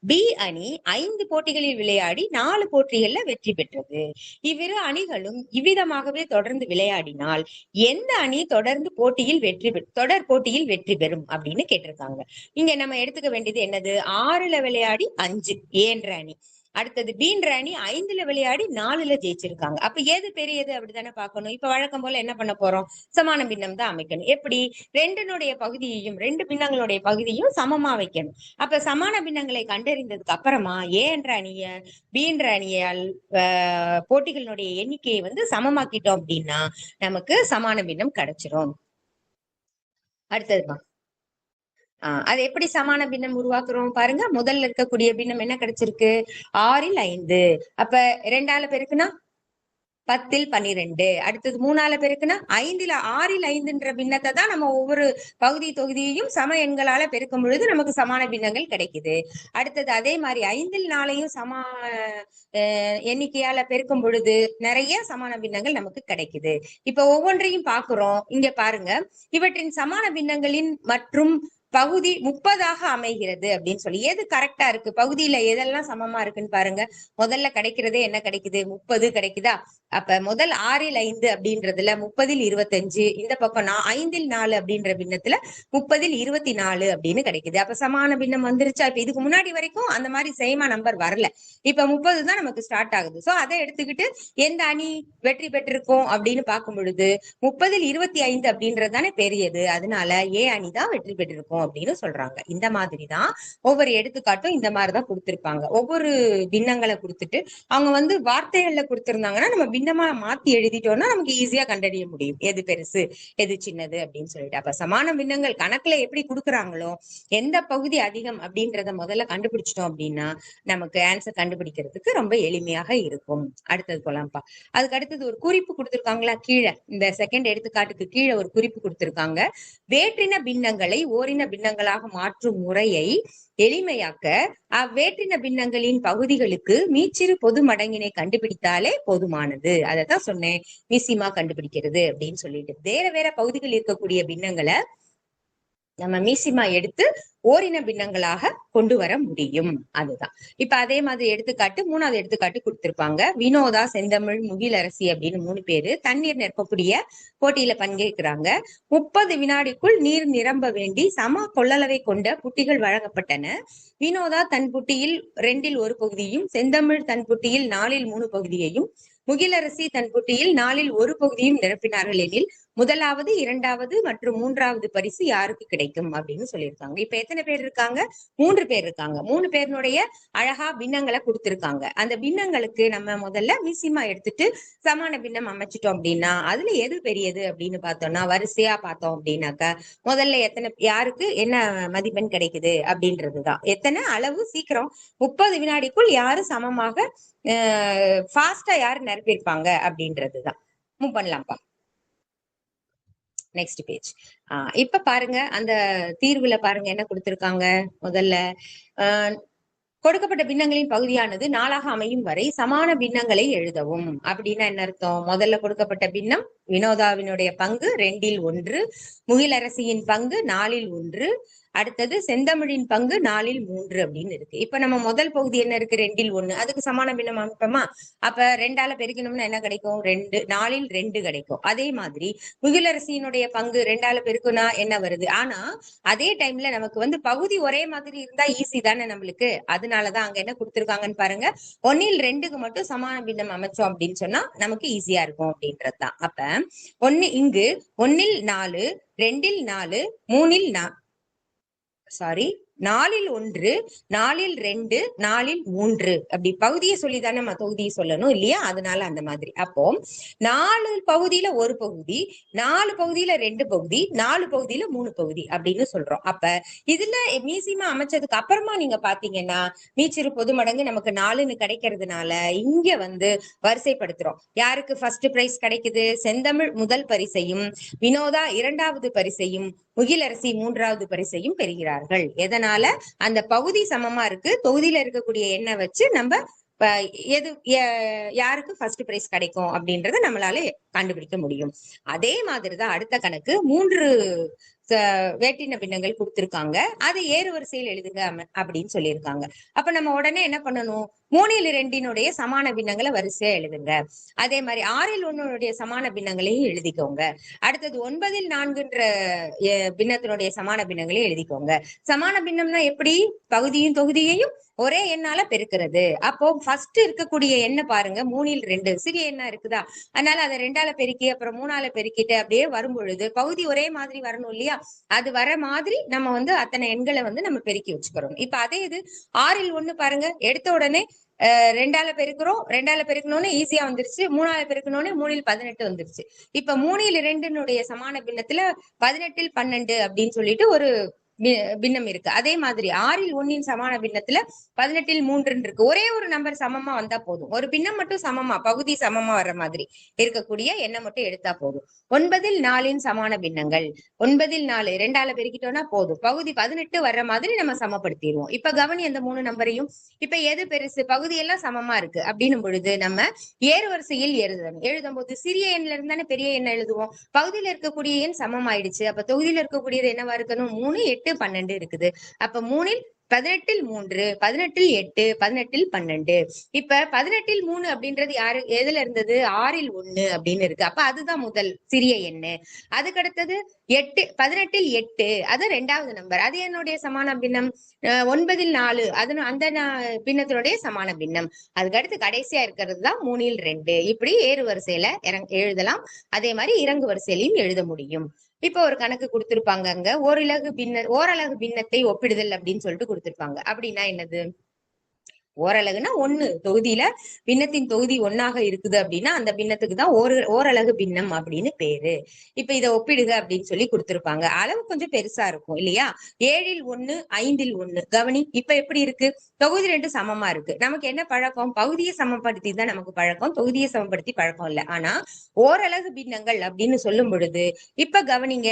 பி அணி 5 போட்டிகளில் விளையாடி 4 போட்டிகள்ல வெற்றி பெற்றது. இவ்விரு அணிகளும் இவ்விதமாகவே தொடர்ந்து விளையாடினால் எந்த அணி தொடர்ந்து தொடர் போட்டியில் வெற்றி பெறும் அப்படின்னு கேட்டிருக்காங்க. இங்க நம்ம எடுத்துக்க வேண்டியது என்னது? 6ல விளையாடி 5 ஏன்ற அணி, அடுத்தது பீன்ற அணி 5ல விளையாடி 4ல ஜெயிச்சிருக்காங்க. அப்ப எது பெரியது அப்படித்தானே பார்க்கணும். இப்ப வழக்கம் போல என்ன பண்ண போறோம்? சமான பின்னம் தான் அமைக்கணும். எப்படி? ரெண்டு பின்னங்களுடைய பகுதியும் சமமா வைக்கணும். அப்ப சமான பின்னங்களை கண்டறிந்ததுக்கு அப்புறமா ஏ என்ற அணிய பீன்ற அணியால் போட்டிகளுடைய எண்ணிக்கையை சமமாக்கிட்டோம் அப்படின்னா நமக்கு சமான பின்னம் கிடைச்சிரும். அடுத்ததுமா அது எப்படி சமான பின்னம் உருவாக்குறோம் பாருங்க. முதல்ல இருக்கக்கூடிய பின்னம் என்ன கிடைச்சிருக்கு? 6ல் 5. அப்ப 2ஆல பெருக்குனா 10ல் 12. அடுத்தது 3ஆல பெருக்குனா 6ல் 5ன்ற பின்னத்தை தான் நம்ம ஒவ்வொரு பகுதி தொகுதியையும் சம எண்களால பெருக்கும் பொழுது நமக்கு சமான பின்னங்கள் கிடைக்குது. அடுத்தது அதே மாதிரி 5ல் 4ஐயும் சம எண்ணிக்கையால பெருக்கும் பொழுது நிறைய சமான பின்னங்கள் நமக்கு கிடைக்குது. இப்ப ஒவ்வொன்றையும் பாக்குறோம். இங்க பாருங்க, இவற்றின் சமான பின்னங்களின் மற்றும் பகுதி 30ஆக அமைகிறது அப்படின்னு சொல்லி எது கரெக்டா இருக்கு? பகுதியில எதெல்லாம் சமமா இருக்குன்னு பாருங்க. முதல்ல கிடைக்கிறதே என்ன கிடைக்குது? 30 கிடைக்குதா? அப்ப முதல் 6ல் 5 அப்படின்றதுல 30ல் 25, இந்த பக்கம் 5ல் 4 அப்படின்ற பின்னத்துல 30ல் 24 அப்படின்னு கிடைக்குது. அப்ப சமான பின்னம் வந்துருச்சா? இப்ப இதுக்கு முன்னாடி வரைக்கும் அந்த மாதிரி சேமா நம்பர் வரல. இப்ப 30 தான் நமக்கு ஸ்டார்ட் ஆகுது. சோ அதை எடுத்துக்கிட்டு எந்த அணி வெற்றி பெற்றிருக்கோம் அப்படின்னு பார்க்கும் பொழுது 30ல் 25 அப்படின்றது தானே பெரியது. அதனால ஏ அணி தான் வெற்றி பெற்றிருக்கும் அப்படின்னு சொல்றாங்க. இந்த மாதிரிதான் ஒவ்வொரு எடுத்துக்காட்டும் இந்த மாதிரிதான் கொடுத்திருப்பாங்க. ஒவ்வொரு பின்னங்களை கொடுத்துட்டு அவங்க வார்த்தைகள்ல கொடுத்திருந்தாங்கன்னா நம்ம பின்னமா மாத்தி எழுதிட்டோம்னா நமக்கு ஈஸியா கண்டறிய முடியும் எது பெருசு எது சின்னது அப்படின்னு சொல்லிட்டு. அப்ப சமான பின்னங்கள் கணக்குல எப்படி கொடுக்குறாங்களோ எந்த பகுதி அதிகம் அப்படின்றத முதல்ல கண்டுபிடிச்சிட்டோம் அப்படின்னா நமக்கு ஆன்சர் கண்டுபிடிக்கிறதுக்கு ரொம்ப எளிமையாக இருக்கும். அடுத்தது போலாம்ப்பா. அதுக்கு அடுத்தது ஒரு குறிப்பு கொடுத்திருக்காங்களா கீழே, இந்த செகண்ட் எடுத்துக்காட்டுக்கு கீழே ஒரு குறிப்பு கொடுத்திருக்காங்க. வேற்றின பின்னங்களை ஓரின பின்னங்களாக மாற்றும் முறையை எளிமையாக்க அவ்வேற்றின பின்னங்களின் பகுதிகளுக்கு மீச்சிறு பொது மடங்கினை கண்டுபிடித்தாலே போதுமானது. அதைத்தான் சொன்னேன், மீசிமா கண்டுபிடிக்கிறது அப்படின்னு சொல்லிட்டு. வேற வேற பகுதிகள் இருக்கக்கூடிய பின்னங்களை நம்ம மீசிமா எடுத்து ஓரின பின்னங்களாக கொண்டு வர முடியும். அதுதான். இப்ப அதே மாதிரி எடுத்துக்காட்டு 3வது எடுத்துக்காட்டு கொடுத்திருப்பாங்க. வினோதா, செந்தமிழ், முகிலரசி அப்படின்னு 3 பேரு தண்ணீர் நிரப்பக்கூடிய போட்டியில பங்கேற்கிறாங்க. 30 வினாடிக்குள் நீர் நிரம்ப வேண்டி சம கொள்ளளவை கொண்ட புட்டிகள் வழங்கப்பட்டன. வினோதா தன் புட்டியில் 2ல் 1 பகுதியும், செந்தமிழ் தன் புட்டியில் 4ல் 3 பகுதியையும், முகிலரசி தன் புட்டியில் 4ல் 1 பகுதியும் நிரப்பினார்கள் எனில் 1வது, 2வது மற்றும் 3வது பரிசு யாருக்கு கிடைக்கும் அப்படின்னு சொல்லியிருக்காங்க. இப்ப எத்தனை பேர் இருக்காங்க? 3 பேர் இருக்காங்க. 3 பேருடைய அழகா பின்னங்களை கொடுத்திருக்காங்க. அந்த பின்னங்களுக்கு நம்ம முதல்ல மீசிமா எடுத்துட்டு சமான பின்னம் அமைச்சிட்டோம் அப்படின்னா அதுல எது பெரியது அப்படின்னு பார்த்தோம்னா வரிசையா பார்த்தோம் அப்படின்னாக்கா முதல்ல யாருக்கு என்ன மதிப்பெண் கிடைக்குது அப்படின்றதுதான். எத்தனை அளவு சீக்கிரம் 30 வினாடிக்குள் யாரு சமமாக ஃபாஸ்டா யாரு நிரப்பியிருப்பாங்க அப்படின்றதுதான். மூவ் பண்ணலாம்ப்பா. Next page. இப்ப பாருங்க, அந்த தீர்வுல பாருங்க என்ன கொடுத்திருக்காங்க. முதல்ல கொடுக்கப்பட்ட பின்னங்களின் பகுதியானது 4ஆக அமையும் வரை சமான பின்னங்களை எழுதவும். அப்படின்னா என்ன அர்த்தம்? முதல்ல கொடுக்கப்பட்ட பின்னம் வினோதாவினுடைய பங்கு 2ல் 1, முகிலரசியின் பங்கு 4ல் 1, அடுத்தது செந்தமிழின் பங்கு 4ல் 3 அப்படின்னு இருக்கு. இப்ப நம்ம முதல் பகுதி என்ன இருக்கு? 2ல் 1. அதுக்கு சமான பின்னம் அமைப்போமா? அப்ப 2ஆல பெருக்கணும்னா என்ன கிடைக்கும்? 4ல் 2 கிடைக்கும். அதே மாதிரி முகிலரசியினுடைய பங்கு 2ஆல பெருக்குனா என்ன வருது? ஆனா அதே டைம்ல நமக்கு பகுதி ஒரே மாதிரி இருந்தா ஈஸி தானே நம்மளுக்கு. அதனாலதான் அங்க என்ன கொடுத்திருக்காங்கன்னு பாருங்க. 1ல் 2க்கு மட்டும் சமான பின்னம் அமைச்சோம் அப்படின்னு சொன்னா நமக்கு ஈஸியா இருக்கும் அப்படின்றதுதான். அப்ப இங்கு 1ல் 4, 2ல் 4, 3ல் 4, 4ல் 1, 4ல் 2, 4ல் 3 அப்படி பகுதியை சொல்லிதானே நம்ம தொகுதியை சொல்லணும் இல்லையா? அதனால அந்த மாதிரி. அப்போ 4 பகுதியில ஒரு பகுதி, 4 பகுதியில 2 பகுதி, 4 பகுதியில 3 பகுதி அப்படின்னு சொல்றோம். அப்ப இதுல மீசிமா அமைச்சதுக்கு அப்புறமா நீங்க பாத்தீங்கன்னா மீச்சிறு பொது மடங்கு நமக்கு 4ன்னு கிடைக்கிறதுனால இங்க வரிசைப்படுத்துறோம். யாருக்கு ஃபர்ஸ்ட் பிரைஸ் கிடைக்குது? செந்தமிழ் முதல் பரிசையும், வினோதா 2வது பரிசையும், முகிலரசி 3வது பரிசையும் பெறுகிறார்கள். எதனால? அந்த பகுதி சமமா இருக்கு. தொகுதியில இருக்கக்கூடிய எண்ணை வச்சு நம்ம எது யாருக்கு ஃபர்ஸ்ட் பிரைஸ் கிடைக்கும் அப்படின்றத நம்மளால கண்டுபிடிக்க முடியும். அதே மாதிரிதான் அடுத்த கணக்கு 3 வேற்றின பின்னங்கள் கொடுத்திருக்காங்க. அதை ஏறு வரிசையில் எழுதுங்க அப்படின்னு சொல்லியிருக்காங்க. அப்ப நம்ம உடனே என்ன பண்ணணும்? 3ல் 2னுடைய சமான பின்னங்களை வரிசையா எழுதுங்க. அதே மாதிரி 6ல் 1னுடைய சமான பின்னங்களையும் எழுதிக்கோங்க. அடுத்தது 9ல் 4ன்ற பின்னத்தினுடைய சமான பின்னங்களையும் எழுதிக்கோங்க. சமான பின்னம்னா எப்படி? பகுதியும் தொகுதியையும் ஒரே எண்ணால பெருக்கிறது. அப்போ ஃபர்ஸ்ட் இருக்கக்கூடிய எண்ணை பாருங்க, 3ல் 2 சிறிய எண்ணா இருக்குதா? அதனால அதை 2ஆல பெருக்கி அப்புறம் 3ஆல பெருக்கிட்டு அப்படியே வரும் பொழுது பகுதி ஒரே மாதிரி வரணும் இல்லையா? அது வர மாதிரி நம்ம அத்தனை எண்களை நம்ம பெருக்கி வச்சுக்கிறோம். இப்ப அதே இது 6ல் 1 பாருங்க, எடுத்த உடனே 2ஆல பெருக்கிறோம், 2ஆல பெருக்கணும்னு ஈஸியா வந்துருச்சு. 3ஆல பெருக்கணும்னு 3ல் 18 வந்துருச்சு. இப்ப 3ல் 2னுடைய சமான பின்னத்துல 18ல் 12 அப்படின்னு சொல்லிட்டு ஒரு பின்னம் இருக்கு. அதே மாதிரி 6ல் 1ன் சமான பின்னத்துல 18ல் 3 இருக்கு. ஒரே ஒரு நம்பர் சமமா வந்தா போதும். ஒரு பின்னம் மட்டும் சமமா, பகுதி சமமா வர்ற மாதிரி இருக்கக்கூடிய எண்ணை மட்டும் எடுத்தா போதும். 9ல் 4ன் சமான பின்னங்கள், 9ல் 4 2ஆல பெருக்கிட்டோம்னா போதும். பகுதி 18 வர்ற மாதிரி நம்ம சமப்படுத்திடுவோம். இப்ப கவனி அந்த 3 நம்பரையும். இப்ப எது பெருசு? பகுதி எல்லாம் சமமா இருக்கு அப்படின்னும் பொழுது நம்ம ஏறு வரிசையில் எழுதும் போது சிறிய எண்ல இருந்தானே பெரிய எண்ணை எழுதுவோம். பகுதியில இருக்கக்கூடிய எண் சமம் ஆயிடுச்சு. அப்ப தொகுதியில இருக்கக்கூடியது என்னவா இருக்கணும்? 3, 8, 12 இருக்குது. அப்ப 3ல் 18ல் 3, 18ல் 8, 18ல் 12. இப்ப 18ல் 3 அப்படின்றது யாரு எதுல இருந்தது? 6ல் 1 அப்படின்னு இருக்கு. அப்ப அதுதான் முதல் சிறிய எண்ணு. அதுக்கு அடுத்தது 8, 18ல் 8 அது 2வது நம்பர். அது என்னுடைய சமான பின்னம். 9ல் 4 அது அந்த பின்னத்தினுடைய சமான பின்னம். அதுக்கு அடுத்து கடைசியா இருக்கிறது தான் 3ல் 2. இப்படி ஏறு வரிசையில எழுதலாம். அதே மாதிரி இறங்கு வரிசையிலையும் எழுத முடியும். இப்ப ஒரு கணக்கு கொடுத்திருப்பாங்க. அங்க ஓரலகு பின்னத்தை ஒப்பிடுதல் அப்படின்னு சொல்லிட்டு கொடுத்திருப்பாங்க. அப்படின்னா என்னது? ஓரலகுனா 1 தொகுதியில பின்னத்தின் தொகுதி 1ஆக இருக்குது அப்படின்னா அந்த பின்னத்துக்கு தான் ஓரலகு பின்னம் அப்படின்னு பேரு. இப்ப இதை ஒப்பிடுக அப்படின்னு சொல்லி கொடுத்திருப்பாங்க. அளவு கொஞ்சம் பெருசா இருக்கும் இல்லையா? 7ல் 1, 5ல் 1. கவனி, இப்ப எப்படி இருக்கு? தொகுதி 2 சமமா இருக்கு. நமக்கு என்ன பழக்கம்? பகுதியை சமப்படுத்தி தான் நமக்கு பழக்கம், தொகுதியை சமப்படுத்தி பழக்கம் இல்ல. ஆனா ஓரலகு பின்னங்கள் அப்படின்னு சொல்லும் பொழுது இப்ப கவனிங்க,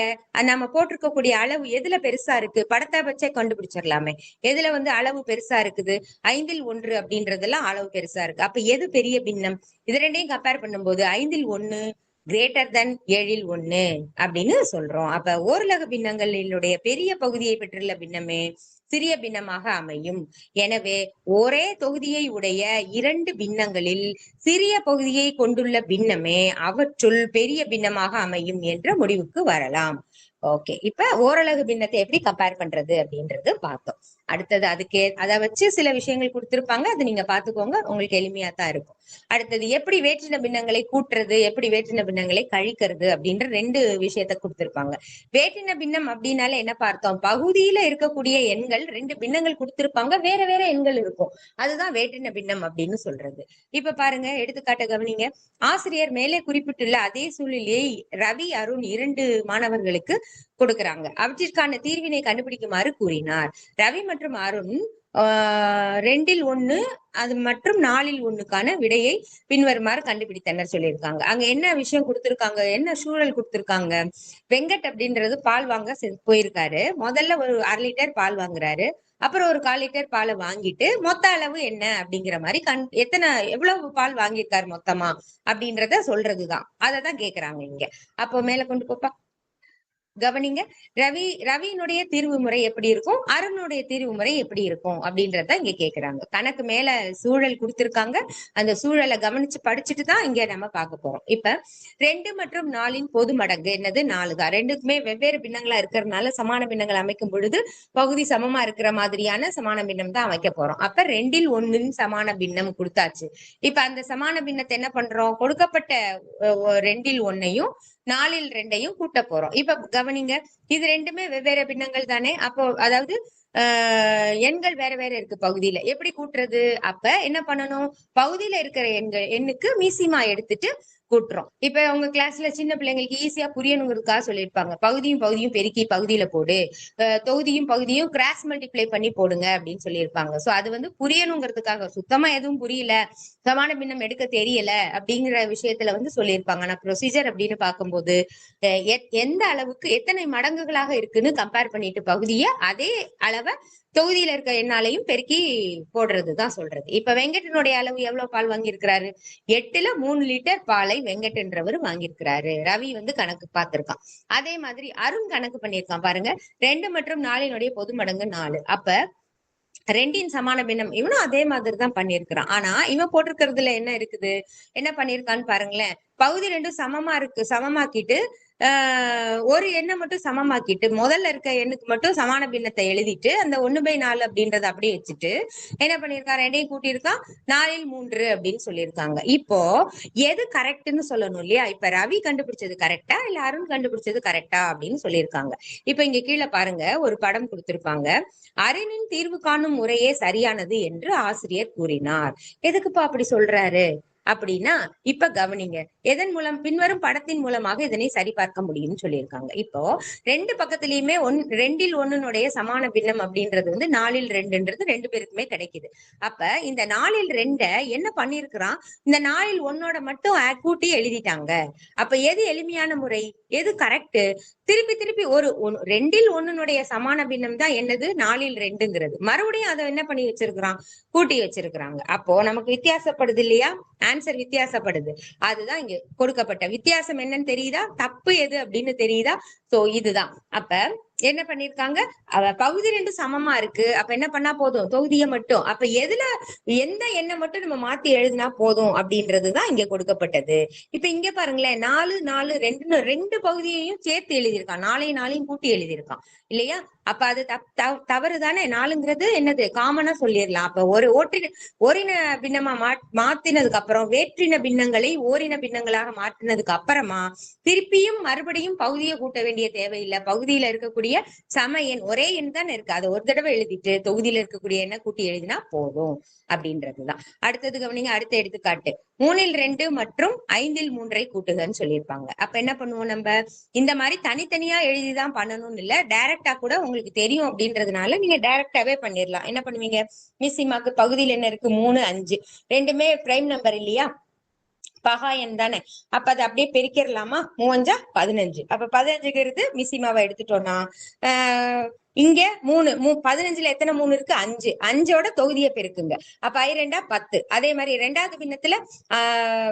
நம்ம போட்டிருக்கக்கூடிய அளவு எதுல பெருசா இருக்கு? படத்தை வச்சே கண்டுபிடிச்சிடலாமே. எதுல அளவு பெருசா இருக்குது? 5ல் 1 அப்படின்றதெல்லாம் அளவு பெருசா இருக்கு. அப்ப எது பெரிய பின்னம்? இது ரெண்டையும் கம்பேர் பண்ணும்போது 5ல் 1 கிரேட்டர் தென் 7ல் 1 அப்படின்னு சொல்றோம். அப்ப ஓரலகு பின்னங்களினுடைய பெரிய பகுதியை பெற்றுள்ள பின்னமே சிறிய பின்னமாக அமையும். எனவே ஒரே தொகுதியை உடைய 2 பின்னங்களில் சிறிய பகுதியை கொண்டுள்ள பின்னமே அவற்றுள் பெரிய பின்னமாக அமையும் என்ற முடிவுக்கு வரலாம். ஓகே, இப்ப ஓரலகு பின்னத்தை எப்படி கம்பேர் பண்றது அப்படின்றது பார்த்தோம். அடுத்தது அதை வச்சு சில விஷயங்கள் கொடுத்திருப்பாங்க. அது நீங்க பாத்துக்கோங்க, உங்களுக்கு எளிமையா தான் இருக்கும். அடுத்தது எப்படி வேற்றின பின்னங்களை கூட்டுறது, எப்படி வேற்றின பின்னங்களை கழிக்கிறது அப்படின்ற 2 விஷயத்த கொடுத்திருப்பாங்க. வேற்றின பின்னம் அப்படின்னால என்ன பார்த்தோம்? பகுதியில இருக்கக்கூடிய எண்கள் 2 பின்னங்கள் கொடுத்திருப்பாங்க, வேற வேற எண்கள் இருக்கும். அதுதான் வேற்றின பின்னம் அப்படின்னு சொல்றது. இப்ப பாருங்க, எடுத்துக்காட்ட கவனிங்க. ஆசிரியர் மேலே குறிப்பிட்டுள்ள அதே சூழ்நிலையை ரவி, அருண் 2 மாணவர்களுக்கு கொடுக்கிறாங்க. அவற்றிற்கான தீர்வினை கண்டுபிடிக்குமாறு கூறினார். ரவி மற்றும் அருண் 2ல் 1 அது மற்றும் 4ல் 1க்கான விடையை பின்வருமாறு கண்டுபிடித்தனர் சொல்லியிருக்காங்க. அங்க என்ன விஷயம் கொடுத்திருக்காங்க? என்ன சூழல் கொடுத்திருக்காங்க? வெங்கட் அப்படின்றது பால் வாங்க போயிருக்காரு. முதல்ல ஒரு 1/2 லிட்டர் பால் வாங்குறாரு. அப்புறம் ஒரு 1/4 லிட்டர் பாலை வாங்கிட்டு மொத்த அளவு என்ன அப்படிங்கிற மாதிரி எவ்வளவு பால் வாங்கியிருக்காரு மொத்தமா அப்படின்றத சொல்றதுதான். அததான் கேக்குறாங்க இங்க. அப்போ மேல கொண்டு போப்பா. கவனிங்க, ரவியினுடைய தீர்வு முறை எப்படி இருக்கும், அருணுடைய தீர்வு முறை எப்படி இருக்கும் அப்படின்றத இங்க கேக்குறாங்க. கணக்கு மேல சூழல் கொடுத்திருக்காங்க. அந்த சூழலை கவனிச்சு படிச்சுட்டு தான் இங்க நம்ம பார்க்க போறோம். இப்ப 2 மற்றும் 4ன் பொது மடங்கு என்னது? 4 தான். 2க்குமே வெவ்வேறு பின்னங்களா இருக்கிறதுனால சமான பின்னங்கள் அமைக்கும் பொழுது பகுதி சமமா இருக்கிற மாதிரியான சமான பின்னம் தான் அமைக்க போறோம். அப்ப 2ல் 1ன் சமான பின்னம் கொடுத்தாச்சு. இப்ப அந்த சமான பின்னத்தை என்ன பண்றோம்? கொடுக்கப்பட்ட 2ல் 1ஐயும் 4ல் 2ஐயும் கூட்ட போறோம். இப்ப கவனிங்க, இது ரெண்டுமே வெவ்வேறு பின்னங்கள் தானே. அப்போ அதாவது எண்கள் வேற வேற இருக்கு பகுதியில, எப்படி கூட்டுறது? அப்ப என்ன பண்ணணும், பகுதியில இருக்கிற எண்ணுக்கு மீசிமா எடுத்துட்டு கூட்டுறோம். இப்ப உங்க கிளாஸ்ல சின்ன பிள்ளைங்களுக்கு ஈஸியா புரியணுங்கிறதுக்காக சொல்லியிருப்பாங்க, பகுதியும் பகுதியும் பெருக்கி பகுதியில போடு, தொகுதியும் பகுதியும் கிராஸ் மல்டிப்ளை பண்ணி போடுங்க அப்படின்னு சொல்லியிருப்பாங்க. சோ அது வந்து புரியணுங்கிறதுக்காக, சுத்தமா எதுவும் புரியல, சமான பின்னம் எடுக்க தெரியல அப்படிங்கிற விஷயத்துல வந்து சொல்லியிருப்பாங்க. ஆனா ப்ரொசீஜர் அப்படின்னு பார்க்கும்போது எந்த அளவுக்கு எத்தனை மடங்குகளாக இருக்குன்னு கம்பேர் பண்ணிட்டு பகுதியை அதே அளவை தொகுதியில இருக்க எண்ணாலையும் பெருக்கி போடுறதுதான் சொல்றது. இப்ப வெங்கடனுடைய அளவு எவ்வளவு பால் வாங்கியிருக்கிறாரு? 8ல 3 லிட்டர் பாலை வெங்கட்ன்றவர் வாங்கியிருக்கிறாரு. ரவி வந்து கணக்கு பார்த்திருக்கான். அதே மாதிரி அருண் கணக்கு பண்ணியிருக்கான் பாருங்க. 2 மற்றும் 4 பொது மடங்கு 4. அப்ப 2 சமான பின்னம் இவனும் அதே மாதிரி தான் பண்ணியிருக்கிறான். ஆனா இவன் போட்டிருக்கிறதுல என்ன இருக்குது, என்ன பண்ணிருக்கான்னு பாருங்களேன். பகுதி 2 சமமா இருக்கு, சமமாக்கிட்டு ஒரு எண்ணை மட்டும் சமமாக்கிட்டு முதல்ல இருக்க எண்ணுக்கு மட்டும் சமான பின்னத்தை எழுதிட்டு அந்த 1/4 அப்படின்றத அப்படியே வச்சுட்டு என்ன பண்ணிருக்கான், 2ஐயும் கூட்டியிருக்கான், 4ல் 3 அப்படின்னு சொல்லியிருக்காங்க. இப்போ எது கரெக்ட்னு சொல்லணும் இல்லையா? இப்ப ரவி கண்டுபிடிச்சது கரெக்டா இல்ல அருண் கண்டுபிடிச்சது கரெக்டா அப்படின்னு சொல்லியிருக்காங்க. இப்ப இங்க கீழே பாருங்க, ஒரு படம் கொடுத்திருப்பாங்க. அருணின் தீர்வு காணும் முறையே சரியானது என்று ஆசிரியர் கூறினார். எதுக்குப்பா அப்படி சொல்றாரு அப்படின்னா, இப்ப கவனிங்க, எதன் மூலம்? பின்வரும் படத்தின் மூலமாக இதனை சரிபார்க்க முடியும்னு சொல்லியிருக்காங்க. இப்போ 2 பக்கத்திலயுமே 2ல் 1 சமான பின்னம் அப்படின்றது வந்து 4ல் 2ன்றது 2 பேருக்குமே கிடைக்குது. அப்ப இந்த 4ல் 2 என்ன பண்ணிருக்கிறான், இந்த 4ல் 1 மட்டும் கூட்டி எழுதிட்டாங்க. அப்ப எது எளிமையான முறை, எது கரெக்ட்? திருப்பி திருப்பி 2ல் 1 சமான பின்னம் தான் என்னது, 4ல் 2ங்கிறது. மறுபடியும் அதை என்ன பண்ணி வச்சிருக்கிறான், கூட்டி வச்சிருக்கிறாங்க. அப்போ நமக்கு வித்தியாசப்படுது இல்லையா, ஆன்சர் வித்தியாசப்படுது. அதுதான் இங்க கொடுக்கப்பட்ட வித்தியாசம். என்னன்னு தெரியுதா, தப்பு எது அப்படின்னு தெரியுதா? சோ இதுதான். அப்ப என்ன பண்ணிருக்காங்க, பகுதி 2 சமமா இருக்கு, அப்ப என்ன பண்ணா போதும், தொகுதியை மட்டும், அப்ப எதுல எந்த எண்ணை மட்டும் நம்ம மாத்தி எழுதினா போதும் அப்படின்றதுதான் இங்க கொடுக்கப்பட்டது. இப்ப இங்க பாருங்களேன், 4 4 2 பகுதியையும் சேர்த்து எழுதியிருக்கான், 4ஐயும் கூட்டி எழுதியிருக்கான் இல்லையா? அப்ப அது தவறு தானே. 4ங்கிறது என்னது, காமனா சொல்லிடலாம். அப்ப ஓரின பின்னமா மாத்தினதுக்கு அப்புறம் வேற்றின பின்னங்களை ஓரின பின்னங்களாக மாற்றினதுக்கு அப்புறமா திருப்பியும் மறுபடியும் பகுதியை கூட்ட வேண்டிய தேவையில்லை. பகுதியில இருக்கக்கூடிய சம எண் ஒரே எண் தானே இருக்கு, அதை ஒரு தடவை எழுதிட்டு தொகுதியில இருக்கக்கூடிய எண்ணை கூட்டி எழுதினா போதும் அப்படின்றதுதான். அடுத்தது கவனிங்க, அடுத்த எடுத்துக்காட்டு. 3ல் 2 மற்றும் 5ல் 3 கூட்டுகன்னு சொல்லியிருப்பாங்க. அப்ப என்ன பண்ணுவோம், நம்ம இந்த மாதிரி தனித்தனியா எழுதிதான் பண்ணணும்னு இல்ல, டைரக்டா கூட உங்களுக்கு தெரியும் அப்படின்றதுனால நீங்க டைரக்டாவே பண்ணிடலாம். என்ன பண்ணுவீங்க, மிஸ்ஸிமாக்கு பகுதியில் என்ன இருக்கு, 3 5 ரெண்டுமே பிரைம் நம்பர் இல்லையா, பகா எண் தானே. அப்ப அதை அப்படியே பெருக்கிடலாமா, 3 15. அப்ப 15ங்கிறது மிஸ்ஸிமாவை எடுத்துட்டோம்னா இங்க 3 15ல எத்தனை 3 இருக்கு, 5. 5ஓட தொகுதியை பெருக்குங்க, அப்ப 2 10. அதே மாதிரி 2வது பின்னத்துல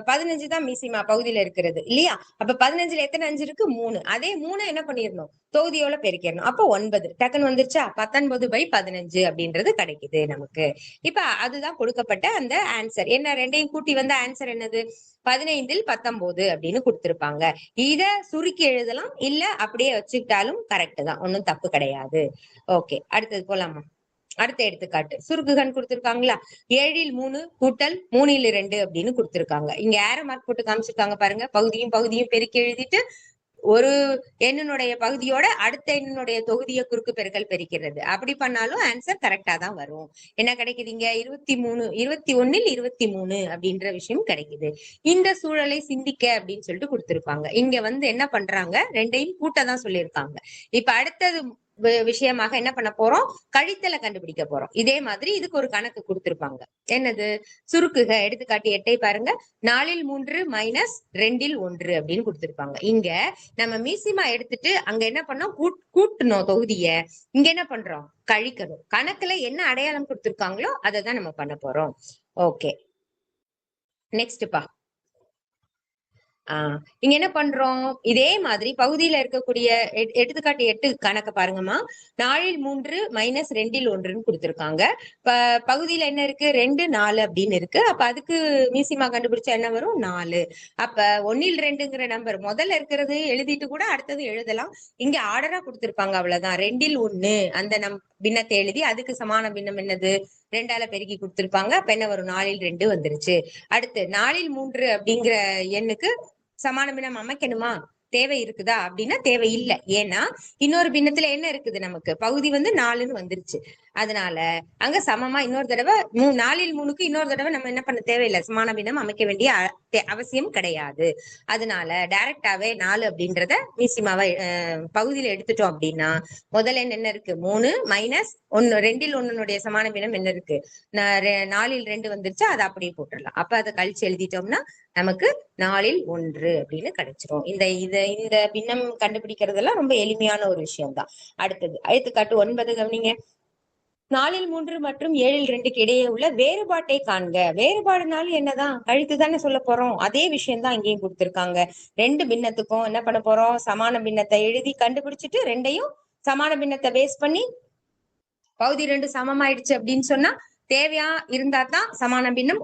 15 தான் மிஸ்ஸிமா பகுதியில இருக்கிறது இல்லையா? அப்ப 15ல எத்தனை 5 இருக்கு, 3. அதே 3 என்ன பண்ணிடணும், தொகுதியோட பெருக்கிடணும். அப்போ 9 டக்குன்னு வந்துருச்சா, 19/15 அப்படின்றது கிடைக்குது நமக்கு. இப்ப அதுதான் கொடுக்கப்பட்ட அந்த ஆன்சர். என்ன, 2ஐயும் கூட்டி வந்த ஆன்சர் என்னது, 15ல் 19 அப்படின்னு கொடுத்திருப்பாங்க. இத சுருக்கி எழுதலாம், இல்ல அப்படியே வச்சுக்கிட்டாலும் கரெக்ட் தான், ஒன்னும் தப்பு கிடையாது. ஓகே, அடுத்தது போலாமா. அடுத்த எடுத்துக்காட்டு, சுருக்குகன் கொடுத்திருக்காங்களா, 7ல் 3 கூட்டல் 3ல் 2 அப்படின்னு கொடுத்திருக்காங்க. இங்க ஏரோ மார்க் போட்டு காமிச்சிருக்காங்க பாருங்க. பகுதியும் பகுதியும் பெருக்கி எழுதிட்டு ஒரு எண்ணினுடைய பகுதியோட அடுத்த எண்ணினுடைய தொகுதியை குறுக்கு பெருக்கல் பெருக்கிறது. அப்படி பண்ணாலும் ஆன்சர் கரெக்டா தான் வரும். என்ன கிடைக்குதுங்க, 23 21ல் 23 அப்படின்ற விஷயம் கிடைக்குது. இந்த சூழலை சிந்திக்க அப்படின்னு சொல்லிட்டு கொடுத்திருப்பாங்க. இங்க வந்து என்ன பண்றாங்க, 2ஐயும் கூட்ட தான் சொல்லியிருக்காங்க. இப்ப அடுத்தது விஷயமாக என்ன பண்ண போறோம், கழித்தலை கண்டுபிடிக்க போறோம். இதே மாதிரி இதுக்கு ஒரு கணக்கு கொடுத்திருப்பாங்க. என்னது, சுருக்குக. எடுத்துக்காட்டு 8ஐ பாருங்க. 4ல் 3 மைனஸ் 2ல் 1 அப்படின்னு கொடுத்திருப்பாங்க. இங்க நம்ம மீசிமா எடுத்துட்டு அங்க என்ன பண்ணோம், கூட்டணும் தொகுதிய. இங்க என்ன பண்றோம், கழிக்கணும். கணக்குல என்ன அடையாளம் கொடுத்திருக்காங்களோ அதை தான் நம்ம பண்ண போறோம். ஓகே, நெக்ஸ்ட் பா. இங்க என்ன பண்றோம், இதே மாதிரி பகுதியில இருக்கக்கூடிய எடுத்துக்காட்டு 8 கணக்கு பாருங்கம்மா. 4ல் 3 மைனஸ் 2ல் 1ன்னு கொடுத்திருக்காங்க. பகுதியில என்ன இருக்கு, 2 4 அப்படின்னு இருக்கு. அப்ப அதுக்கு மீசிமா கண்டுபிடிச்சா என்ன வரும், 4. அப்ப 1ல் 2ங்கிற நம்பர் முதல்ல இருக்கிறது எழுதிட்டு கூட அடுத்தது எழுதலாம். இங்க ஆர்டரா கொடுத்திருப்பாங்க, அவ்வளவுதான். 2ல் 1 அந்த பின்னத்தை எழுதி அதுக்கு சமான பின்னம் என்னது, 2ஆல பெருக்கி கொடுத்திருப்பாங்க. அப்ப என்ன வரும், 4ல் 2 வந்துருச்சு. அடுத்து 4ல் 3 அப்படிங்கிற எண்ணுக்கு சமான பின்னம் அமைக்கணுமா, தேவை இருக்குதா அப்படின்னா தேவை இல்லை. ஏன்னா இன்னொரு பின்னத்துல என்ன இருக்குது, நமக்கு பகுதி வந்து 4ன்னு வந்துருச்சு. அதனால அங்க சமமா இன்னொரு தடவை 4ல் 3க்கு இன்னொரு தடவை நம்ம என்ன பண்ண தேவையில்லை, சமான பின்னம் அமைக்க வேண்டிய அவசியம் கிடையாது. அதனால டைரக்டாவே 4 அப்படின்றத மீசிமாவை பகுதியில எடுத்துட்டோம் அப்படின்னா முதல்ல என்ன இருக்கு, 3 மைனஸ் 1, 2ல் 1னுடைய சமான பின்னம் என்ன இருக்கு, 4ல் 2 வந்துருச்சு, அதை அப்படியே போட்டுடலாம். அப்ப அதை கழிச்சு எழுதிட்டோம்னா நமக்கு 4ல் 1 அப்படின்னு கிடைச்சிரும். இந்த பின்னம் கண்டுபிடிக்கிறதெல்லாம் ரொம்ப எளிமையான ஒரு விஷயம் தான். அடுத்தது எடுத்துக்காட்டு 9 கவனிங்க. 4ல் 3 மற்றும் 7ல் 2க்கு இடையே உள்ள வேறுபாட்டை காண்க. வேறுபாடுனாலும் என்னதான், கழித்து தானே சொல்ல போறோம். அதே விஷயம் தான் இங்கேயும் கொடுத்திருக்காங்க. 2 பின்னத்துக்கும் என்ன பண்ண போறோம், சமான பின்னத்தை எழுதி கண்டுபிடிச்சிட்டு 2யும் சமான பின்னத்தை பேஸ் பண்ணி பகுதி 2 சமமாயிடுச்சு அப்படின்னு சொன்னா தேவையா இருந்தா தான் சமான பின்னம்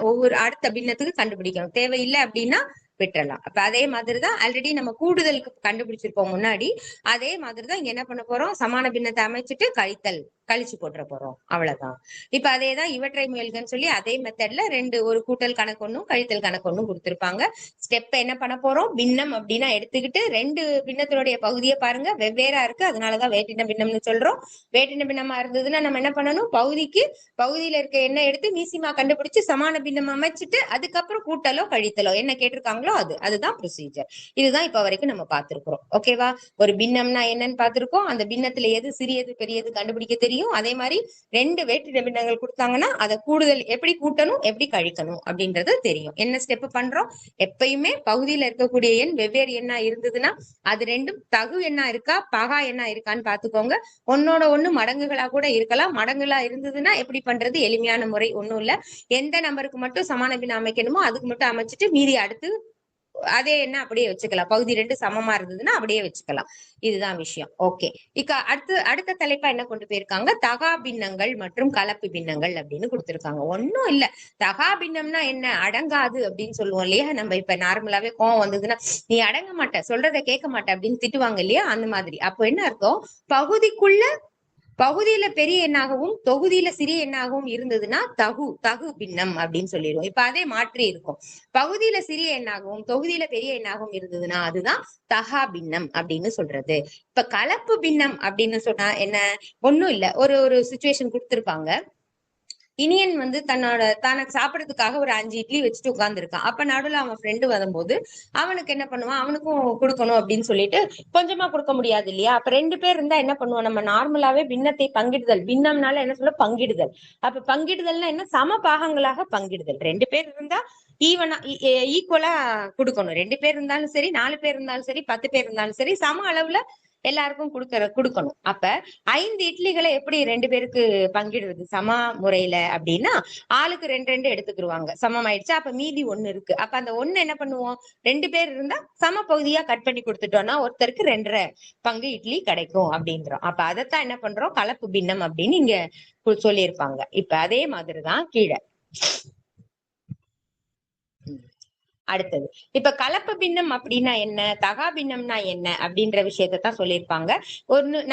ஒவ்வொரு அடுத்த பின்னத்துக்கு கண்டுபிடிக்கணும். தேவையில்லை அப்படின்னா விட்டுறலாம். அப்ப அதே மாதிரிதான் ஆல்ரெடி நம்ம கூடுதலுக்கு கண்டுபிடிச்சிருப்போம் முன்னாடி. அதே மாதிரிதான் இங்க என்ன பண்ண போறோம், சமான பின்னத்தை அமைச்சிட்டு கழிச்சு போட்டுற போறோம், அவ்வளவுதான். இப்ப அதேதான் இவற்றை முயல்கன்னு சொல்லி அதே மெத்தட்ல ஒரு கூட்டல் கணக்கு ஒண்ணும் கழித்தல் கணக்கு ஒண்ணும் கொடுத்திருப்பாங்க. ஸ்டெப் என்ன பண்ண போறோம், பின்னம் அப்படின்னா எடுத்துக்கிட்டு 2 பின்னத்தினுடைய பகுதியை பாருங்க வெவ்வேறா இருக்கு, அதனாலதான் வேற்றின பின்னம்னு சொல்றோம். வேற்றின பின்னமா இருந்ததுன்னா நம்ம என்ன பண்ணணும், பகுதியில இருக்க என்ன எடுத்து மீசிமா கண்டுபிடிச்சு சமான பின்னம் அமைச்சிட்டு அதுக்கப்புறம் கூட்டலோ கழித்தலோ என்ன கேட்டிருக்காங்களோ அதுதான் ப்ரொசீஜர். இதுதான் இப்ப வரைக்கும் நம்ம பார்த்திருக்கிறோம். ஓகேவா, ஒரு பின்னம்னா என்னன்னு பார்த்திருக்கோம். அந்த பின்னத்துல எது சிறியது பெரியது கண்டுபிடிக்க தெரியும். அதே மாதிரி 2 வேற்றின பின்னங்கள் கொடுத்தாங்கன்னா அதை கூடுதல் எப்படி கூட்டணும் எப்படி கழிக்கணும் அப்படின்றது தெரியும். என்ன ஸ்டெப் பண்றோம், எப்பயுமே பகுதியில இருக்கக்கூடிய எண் வெவ்வேறு எண்ணா இருந்ததுன்னா அது ரெண்டும் தகு எண்ணா இருக்கா பகா எண்ணா இருக்கான்னு பாத்துக்கோங்க. ஒன்னோட ஒண்ணு மடங்குகளா கூட இருக்கலாம். மடங்குகளா இருந்ததுன்னா எப்படி பண்றது, எளிமையான முறை ஒண்ணும் இல்ல. எந்த நம்பருக்கு மட்டும் சமான பின்னம் அமைக்கணுமோ அதுக்கு மட்டும் அமைச்சிட்டு மீதி அடுத்து அதே என்ன அப்படியே வச்சுக்கலாம். பகுதி 2 சமமா இருந்ததுன்னா அப்படியே வச்சுக்கலாம். இதுதான் விஷயம். ஓகே, இக்க அடுத்த தலைப்பா என்ன கொண்டு போயிருக்காங்க, தகா பின்னங்கள் மற்றும் கலப்பு பின்னங்கள் அப்படின்னு கொடுத்திருக்காங்க. ஒன்னும் இல்ல, தகா பின்னம்னா என்ன, அடங்காது அப்படின்னு சொல்லுவோம் இல்லையா. நம்ம இப்ப நார்மலாவே கோவம் வந்ததுன்னா நீ அடங்க மாட்ட, சொல்றதை கேட்க மாட்ட அப்படின்னு திட்டுவாங்க இல்லையா, அந்த மாதிரி. அப்போ என்ன அர்த்தம், பகுதியில பெரிய எண்ணாகவும் தொகுதியில சிறிய எண்ணாகவும் இருந்ததுன்னா தகு பின்னம் அப்படின்னு சொல்லிடுவோம். இப்ப அதே மாற்றி இருக்கும், பகுதியில சிறிய எண்ணாகவும் தொகுதியில பெரிய எண்ணாகவும் இருந்ததுன்னா அதுதான் தகா பின்னம் அப்படின்னு சொல்றது. இப்ப கலப்பு பின்னம் அப்படின்னு சொன்னா என்ன, ஒண்ணும் இல்ல, ஒரு சுச்சுவேஷன் கொடுத்திருப்பாங்க. இனியன் வந்து தனக்கு சாப்பிடறதுக்காக ஒரு 5 இட்லி வச்சுட்டு உட்கார்ந்து இருக்கான். அப்ப நடுவில் அவன் ஃப்ரெண்டு வரும்போது அவனுக்கு என்ன பண்ணுவான், அவனுக்கும் கொடுக்கணும் அப்படின்னு சொல்லிட்டு கொஞ்சமா கொடுக்க முடியாது இல்லையா. அப்ப 2 பேர் இருந்தா என்ன பண்ணுவோம், நம்ம நார்மலாவே பின்னத்தை பங்கிடுதல், பின்னம்னால என்ன சொல்ல பங்கிடுதல். அப்ப பங்கிடுதல்னா என்ன, சம பாகங்களாக பங்கிடுதல். 2 பேர் இருந்தா ஈக்குவலா கொடுக்கணும். 2 பேர் இருந்தாலும் சரி, 4 பேர் இருந்தாலும் சரி, 10 பேர் இருந்தாலும் சரி, சம அளவுல எல்லாருக்கும் கொடுக்கணும். அப்ப 5 இட்லிகளை எப்படி 2 பேருக்கு பங்கிடுவது சம முறையில அப்படின்னா ஆளுக்கு 2 எடுத்துக்கிடுவாங்க. சமம் ஆயிடுச்சு. அப்ப மீதி 1 இருக்கு. அப்ப அந்த 1 என்ன பண்ணுவோம், 2 பேர் இருந்தா சம பகுதியா கட் பண்ணி கொடுத்துட்டோம்னா ஒருத்தருக்கு 2.5 பங்கு இட்லி கிடைக்கும் அப்படின்றோம். அப்ப அதைத்தான் என்ன பண்றோம், கலப்பு பின்னம் அப்படின்னு இங்க சொல்லியிருப்பாங்க. இப்ப அதே மாதிரிதான் கீழே அடுத்தது. இப்ப கலப்பு பின்னம் அப்படின்னா என்ன, தகா பின்னம்னா என்ன அப்படின்ற விஷயத்தான் சொல்லியிருப்பாங்க.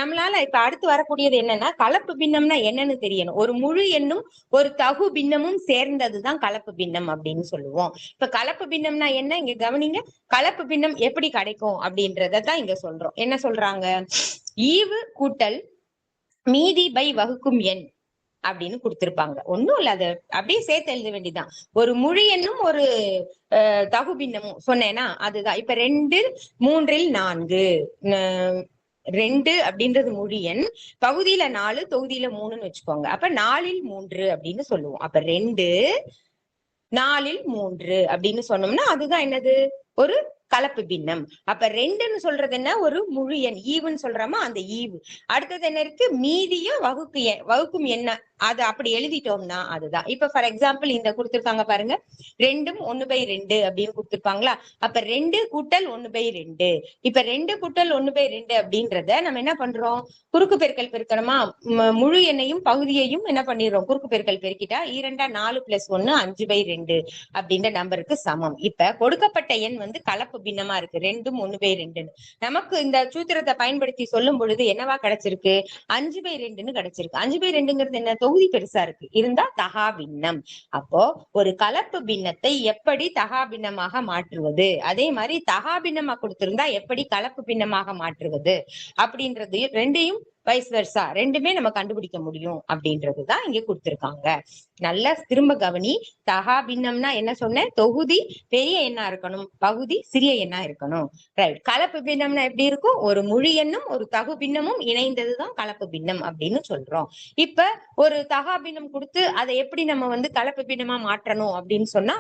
நம்மளால இப்ப அடுத்து வரக்கூடியது என்னன்னா, கலப்பு பின்னம்னா என்னன்னு தெரியணும். ஒரு முழு எண்ணும் ஒரு தகு பின்னமும் சேர்ந்ததுதான் கலப்பு பின்னம் அப்படின்னு சொல்லுவோம். இப்ப கலப்பு பின்னம்னா என்ன, இங்க கவனிங்க. கலப்பு பின்னம் எப்படி கிடைக்கும் அப்படின்றதான் இங்க சொல்றோம். என்ன சொல்றாங்க, ஈவு கூட்டல் மீதி பை வகுக்கும் எண் அப்படின்னு கொடுத்திருப்பாங்க. ஒண்ணும் இல்ல, அதை அப்படியே சேர்த்து எழுத வேண்டியதான். ஒரு முழு எண்ணும் ஒரு தகு பின்னமும் சொன்னேன்னா அதுதான். இப்ப 2 3ல் 4, 2 அப்படின்றது முழு எண், பகுதியில 4 தொகுதியில 3ன்னு வச்சுக்கோங்க. அப்ப 4ல் 3 அப்படின்னு சொல்லுவோம். அப்ப 2 4ல் 3 அப்படின்னு சொன்னோம்னா அதுதான் என்னது, ஒரு கலப்பு பின்னம். அப்ப 2ன்னு சொல்றது என்ன, ஒரு முழு எண். ஈவுன்னு சொல்றோமா அந்த ஈவு. அடுத்தது என்ன இருக்கு, மீதியும் வகுக்கும் எண்ண அது அப்படி எழுதிட்டோம்னா அதுதான். இப்ப ஃபார் எக்ஸாம்பிள் இந்த கொடுத்திருக்காங்க பாருங்க, 2ம் 1/2 அப்படின்னு கொடுத்திருப்பாங்களா. அப்ப 2 கூட்டல் 1/2. இப்ப 2 கூட்டல் 1/2 அப்படின்றத நம்ம என்ன பண்றோம், குறுக்கு பெருக்கல் பெருக்கணுமா, முழு எண்ணையும் பகுதியையும் என்ன பண்ணிடுறோம், குறுக்கு பெருக்கல் பெருக்கிட்டா 2 4 + 1 5/2 அப்படின்ற நம்பருக்கு சமம். இப்ப கொடுக்கப்பட்ட எண் வந்து கலப்பு கலப்பு பின்னமா இருக்கு, 2 நமக்கு இந்த சூத்திரத்தை பயன்படுத்தி சொல்லும் பொழுது என்னவா கிடைச்சிருக்கு, 5/2 கிடைச்சிருக்கு. 5/2 என்ன, தொகுதி பெருசா இருக்கு, இருந்தா தகா பின்னம். அப்போ ஒரு கலப்பு பின்னத்தை எப்படி தகா பின்னமாக மாற்றுவது, அதே மாதிரி தகா பின்னமா கொடுத்திருந்தா எப்படி கலப்பு பின்னமாக மாற்றுவது அப்படின்றது ரெண்டையும் வைஸ் வெர்சா ரெண்டுமே நம்ம கண்டுபிடிக்க முடியும் அப்படின்றதுதான் இங்க கொடுத்திருக்காங்க. நல்லா திரும்ப கவனி. தகா பின்னம்னா என்ன சொன்னேன், தொகுதி பெரிய எண்ணா இருக்கணும், பகுதி சிறிய எண்ணா இருக்கணும். ரைட். கலப்பு பின்னம்னா எப்படி இருக்கும், ஒரு முழு எண்ணும் ஒரு தகு பின்னமும் இணைந்ததுதான் கலப்பு பின்னம் அப்படின்னு சொல்றோம். இப்ப ஒரு தகா பின்னம் கொடுத்து அதை எப்படி நம்ம கலப்பு பின்னமா மாற்றணும் அப்படின்னு சொன்னா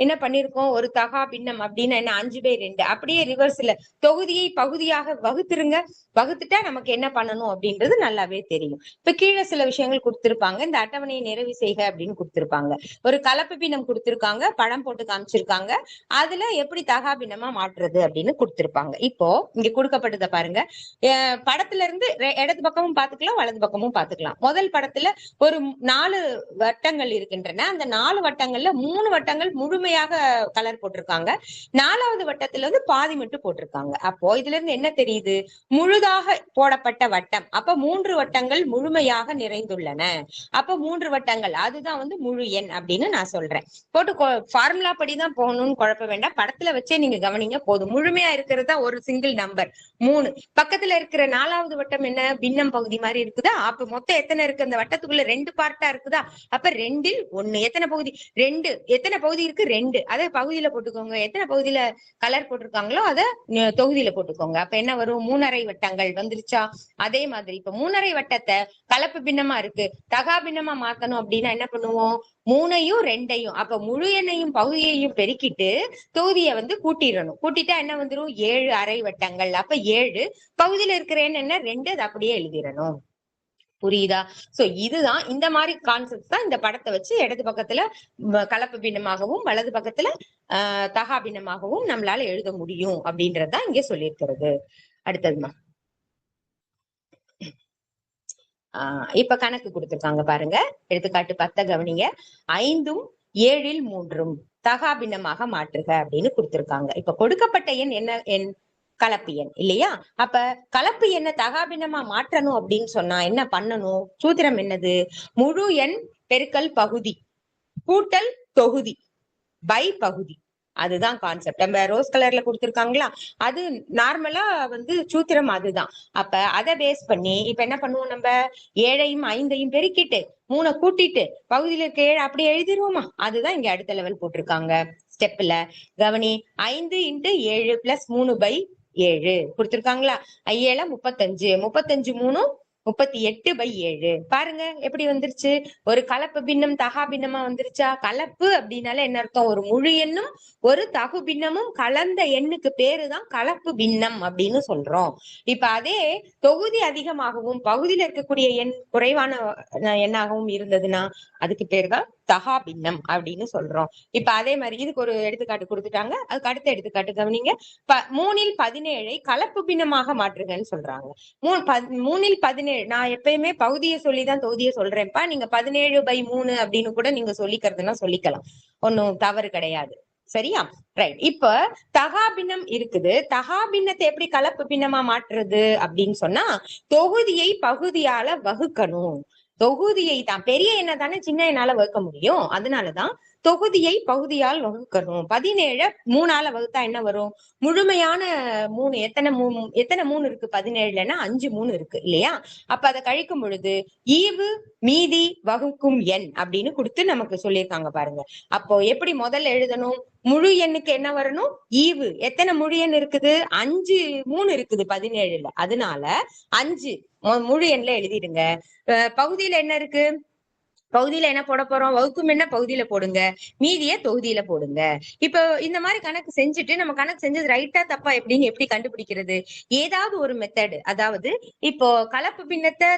என்ன பண்ணிருக்கோம், ஒரு தகா பின்னம் அப்படின்னா என்ன, 5/2 அப்படியே ரிவர்ஸ்ல தொகுதியை பகுதியாக வகுத்துருங்க. வகுத்துட்டா நமக்கு என்ன பண்ணணும் அப்படின்றது நல்லாவே தெரியும். இப்ப கீழே சில விஷயங்கள் கொடுத்திருப்பாங்க, இந்த அட்டவணையை நிறைவு செய்க அப்படின்னு கொடுத்திருப்பாங்க. ஒரு கலப்பு பின்னம் கொடுத்திருக்காங்க, படம் போட்டு காமிச்சிருக்காங்க, அதுல எப்படி தகா பின்னமா மாற்றுறது அப்படின்னு கொடுத்திருப்பாங்க. இப்போ இங்க கொடுக்கப்பட்டதை பாருங்க. படத்துல இருந்து இடது பக்கமும் பாத்துக்கலாம், வலது பக்கமும் பாத்துக்கலாம். முதல் படத்துல ஒரு 4 வட்டங்கள் இருக்கின்றன. அந்த 4 வட்டங்கள்ல 3 வட்டங்கள் முழுமையாக கலர் போட்டிருக்காங்க, 4வது வட்டத்துல பாதி மட்டும் போட்டிருக்காங்க. அப்போ இதுல இருந்து என்ன தெரியுது, முழுதாக போடப்பட்ட வட்டம். அப்ப 3 வட்டங்கள் முழுமையாக நிறைந்துள்ளன. அப்ப 3 வட்டங்கள் அதுதான் முழு எண் அப்படின்னு நான் சொல்றேன். போட்டு ஃபார்முலா படிதான் போகணும்னு குழப்ப வேண்டாம், படத்துல வச்சே நீங்க கவனிங்க போதும். முழுமையா இருக்கிறதா ஒரு சிங்கிள் நம்பர் 3. பக்கத்துல இருக்கிற 4வது வட்டம் என்ன, பின்னம் பகுதி மாதிரி இருக்குதா. அப்ப மொத்தம் எத்தனை இருக்கு, அந்த வட்டத்துக்குள்ள 2 பார்ட்டா இருக்குதா. அப்ப 2ல் 1 எத்தனை பகுதி, 2. எத்தனை பகுதி இருக்கு, 2. அதை பகுதியில போட்டுக்கோங்க. எத்தனை பகுதியில கலர் போட்டிருக்காங்களோ அதை தொகுதியில போட்டுக்கோங்க. அப்ப என்ன வரும், 3½ வட்டங்கள் வந்துருச்சா. அதே மாதிரி இப்ப 3½ வட்டத்தை கலப்பு பின்னமா இருக்கு, தகா பின்னமா மாத்தணும் அப்படின்னா என்ன பண்ணுவோம், 3ஐயும் 2ஐயும் அப்ப முழு எண்ணையும் பகுதியையும் பெருக்கிட்டு தொகுதியை கூட்டிடணும். கூட்டிட்டா என்ன வந்துரும், 7 அரை வட்டங்கள். அப்ப 7 பகுதியில இருக்கிற எண் என்ன, 2, அது அப்படியே எழுதிடணும். புரியுதா. சோ இதுதான், இந்த மாதிரி கான்செப்ட் தான் இந்த படத்தை வச்சு இடது பக்கத்துல கலப்பு பின்னமாகவும் வலது பக்கத்துல தகா பின்னமாகவும் நம்மளால எழுத முடியும் அப்படின்றதுதான் இங்க சொல்லியிருக்கிறது. அடுத்ததுமா இப்ப கணக்கு கொடுத்திருக்காங்க பாருங்க. எடுத்துக்காட்டு 10 கவனிங்க. 5ம் 7ல் 3ம் தகா பின்னமாக மாற்றுக அப்படின்னு கொடுத்திருக்காங்க. இப்ப கொடுக்கப்பட்ட எண் என்ன எண், கலப்பு எண் இல்லையா. அப்ப கலப்பு எண்ணை தகா பின்னமா மாற்றணும் அப்படின்னு சொன்னா என்ன பண்ணணும், சூத்திரம் என்னது, முழு எண் பெருக்கல் பகுதி கூட்டல் தொகுதி பை பகுதி. அதுதான் கான்செப்ட். நம்ம ரோஸ் கலர்ல கொடுத்திருக்காங்களா, அது நார்மலா சூத்திரம் அதுதான். அப்ப அதை பேஸ் பண்ணி இப்ப என்ன பண்ணுவோம், நம்ம 7ஐயும் 5ஐயும் பெருக்கிட்டு 3 கூட்டிட்டு பகுதியில இருக்க 7 அப்படியே எழுதிருவோமா. அதுதான் இங்க அடுத்த லெவல் போட்டிருக்காங்க ஸ்டெப்ல. கவனி, 5 × 7 + 3/7 கொடுத்திருக்காங்களா. 7 35, 35 3 38/7. பாருங்க எப்படி வந்துருச்சு, ஒரு கலப்பு பின்னம் தகா பின்னமா வந்துருச்சா. கலப்பு அப்படின்னால என்ன அர்த்தம், ஒரு முழு எண்ணும் ஒரு தகு பின்னமும் கலந்த எண்ணுக்கு பேருதான் கலப்பு பின்னம் அப்படின்னு சொல்றோம். இப்ப அதே தொகுதி அதிகமாகவும் பகுதியில இருக்கக்கூடிய எண் குறைவான எண்ணாகவும் இருந்ததுன்னா அதுக்கு பேரு தான் தகா பின்னம் அப்படின்னு சொல்றோம். இப்ப அதே மாதிரி இதுக்கு ஒரு எடுத்துக்காட்டு கொடுத்துட்டாங்க, அதுக்கு அடுத்த எடுத்துக்காட்டு கவனிங்க. 3ல் 17ஐ கலப்பு பின்னமாக மாற்றுங்கன்னு சொல்றாங்க. 3ல் 17 நான் எப்பயுமே பகுதியை சொல்லிதான் தொகுதியை சொல்றேன்ப்பா, நீங்க 17/3 அப்படின்னு கூட நீங்க சொல்லிக்கிறதுனா சொல்லிக்கலாம், ஒன்னும் தவறு கிடையாது. சரியா. ரைட். இப்ப தகா பின்னம் இருக்குது, தகா பின்னத்தை எப்படி கலப்பு பின்னமா மாற்றுறது அப்படின்னு சொன்னா தொகுதியை பகுதியால வகுக்கணும். தொகுதியை தான், பெரிய எண்ணை தானே சின்ன எண்ணால வகுக்க முடியும், அதனாலதான் தொகுதியை பகுதியால் வகுக்கணும். 17 3ஆல வகுத்தா என்ன வரும், முழுமையான 3. எத்தனை 3 இருக்கு 17லன்னா 5 3 இருக்கு இல்லையா. அப்ப அதை கழிக்கும் பொழுது ஈவு மீதி வகுக்கும் எண் அப்படின்னு கொடுத்து நமக்கு சொல்லியிருக்காங்க பாருங்க. அப்போ எப்படி முதல்ல எழுதணும், முழு எண்ணுக்கு என்ன வரணும், ஈவு. எத்தனை முழு எண் இருக்குது, 5 3 இருக்குது 17ல, அதனால 5 முழு எண்ல எழுதிடுங்க. பகுதியில என்ன இருக்கு, பகுதியில என்ன போட போறோம், வகுக்கும் என்ன பகுதியில போடுங்க, மீதிய தொகுதியில போடுங்க. இப்ப இந்த மாதிரி கணக்கு செஞ்சுட்டு நம்ம கணக்கு செஞ்சது ரைட்டா தப்பா எப்படின்னு எப்படி கண்டுபிடிக்கிறது, ஏதாவது ஒரு மெத்தட். அதாவது இப்போ கலப்பு பின்னத்தை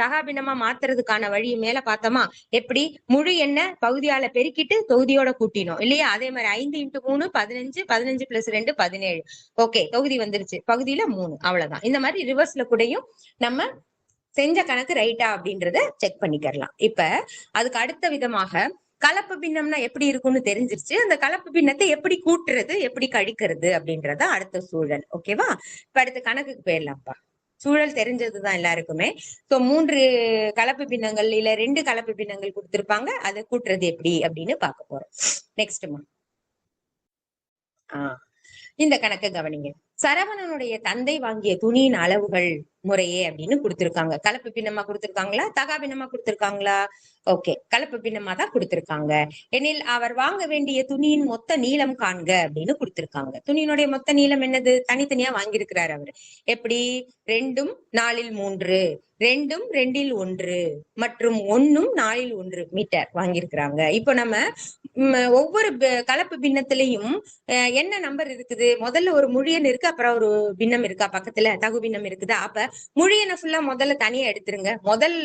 தகா பின்னமா மாத்துறதுக்கான வழி மேல பார்த்தோமா, எப்படி முழு எண்ணை பகுதியால பெருக்கிட்டு தொகுதியோட கூட்டினோம் இல்லையா. அதே மாதிரி 5 × 3 15, 15 + 2 17. ஓகே, தொகுதி வந்துருச்சு, பகுதியில 3, அவ்வளவுதான். இந்த மாதிரி ரிவர்ஸ்ல கூடயும் நம்ம செஞ்ச கணக்கு ரைட்டா அப்படின்றத செக் பண்ணிக்கலாம். இப்ப அதுக்கு அடுத்த விதமாக கலப்பு பின்னம்னா எப்படி இருக்கும்னு தெரிஞ்சிருச்சு. அந்த கலப்பு பின்னத்தை எப்படி கூட்டுறது, எப்படி கழிக்கிறது அப்படின்றத அடுத்த சூழல். ஓகேவா? இப்ப அடுத்த கணக்குக்கு போயிடலாம்ப்பா. சூழல் தெரிஞ்சதுதான் எல்லாருக்குமே. சோ 3 கலப்பு பின்னங்கள் இல்ல 2 கலப்பு பின்னங்கள் கொடுத்திருப்பாங்க. அதை கூட்டுறது எப்படி அப்படின்னு பார்க்க போறோம். நெக்ஸ்ட்மா. இந்த கணக்கை கவனிங்க. சரவணனுடைய தந்தை வாங்கிய துணியின் அளவுகள் முறையே அப்படின்னு கொடுத்திருக்காங்க. கலப்பு பின்னமா கொடுத்திருக்காங்களா, தகா பின்னமா கொடுத்திருக்காங்களா? ஓகே, கலப்பு பின்னமா தான் கொடுத்திருக்காங்க. எனில் அவர் வாங்க வேண்டிய துணியின் மொத்த நீளம் காண்க அப்படின்னு கொடுத்திருக்காங்க. துணியினுடைய மொத்த நீளம் என்னது? தனித்தனியா வாங்கியிருக்கிறார் அவரு. எப்படி? 2ம் 4ல் 3, 2ம் 2ல் 1 மற்றும் 1ம் 4ல் 1 மீட்டர் வாங்கியிருக்கிறாங்க. இப்போ நம்ம ஒவ்வொரு கலப்பு பின்னத்திலையும் என்ன நம்பர் இருக்குது? முதல்ல ஒரு முழு எண் இருக்கு, அப்புறம் ஒரு பின்னம் இருக்கா பக்கத்துல, தகு பின்னம் இருக்குதா? அப்ப முழு எண்ணை ஃபுல்லா முதல்ல தனியா எடுத்துருங்க. முதல்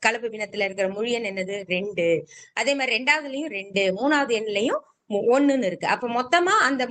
கலப்பு பின்னத்துல இருக்கிற முழு எண் என்னது? 2. அதே மாதிரி 2வதுலயும் 2, 3வது எண்லையும் 1ன்னு இருக்கு. அப்ப மொத்தமா அந்த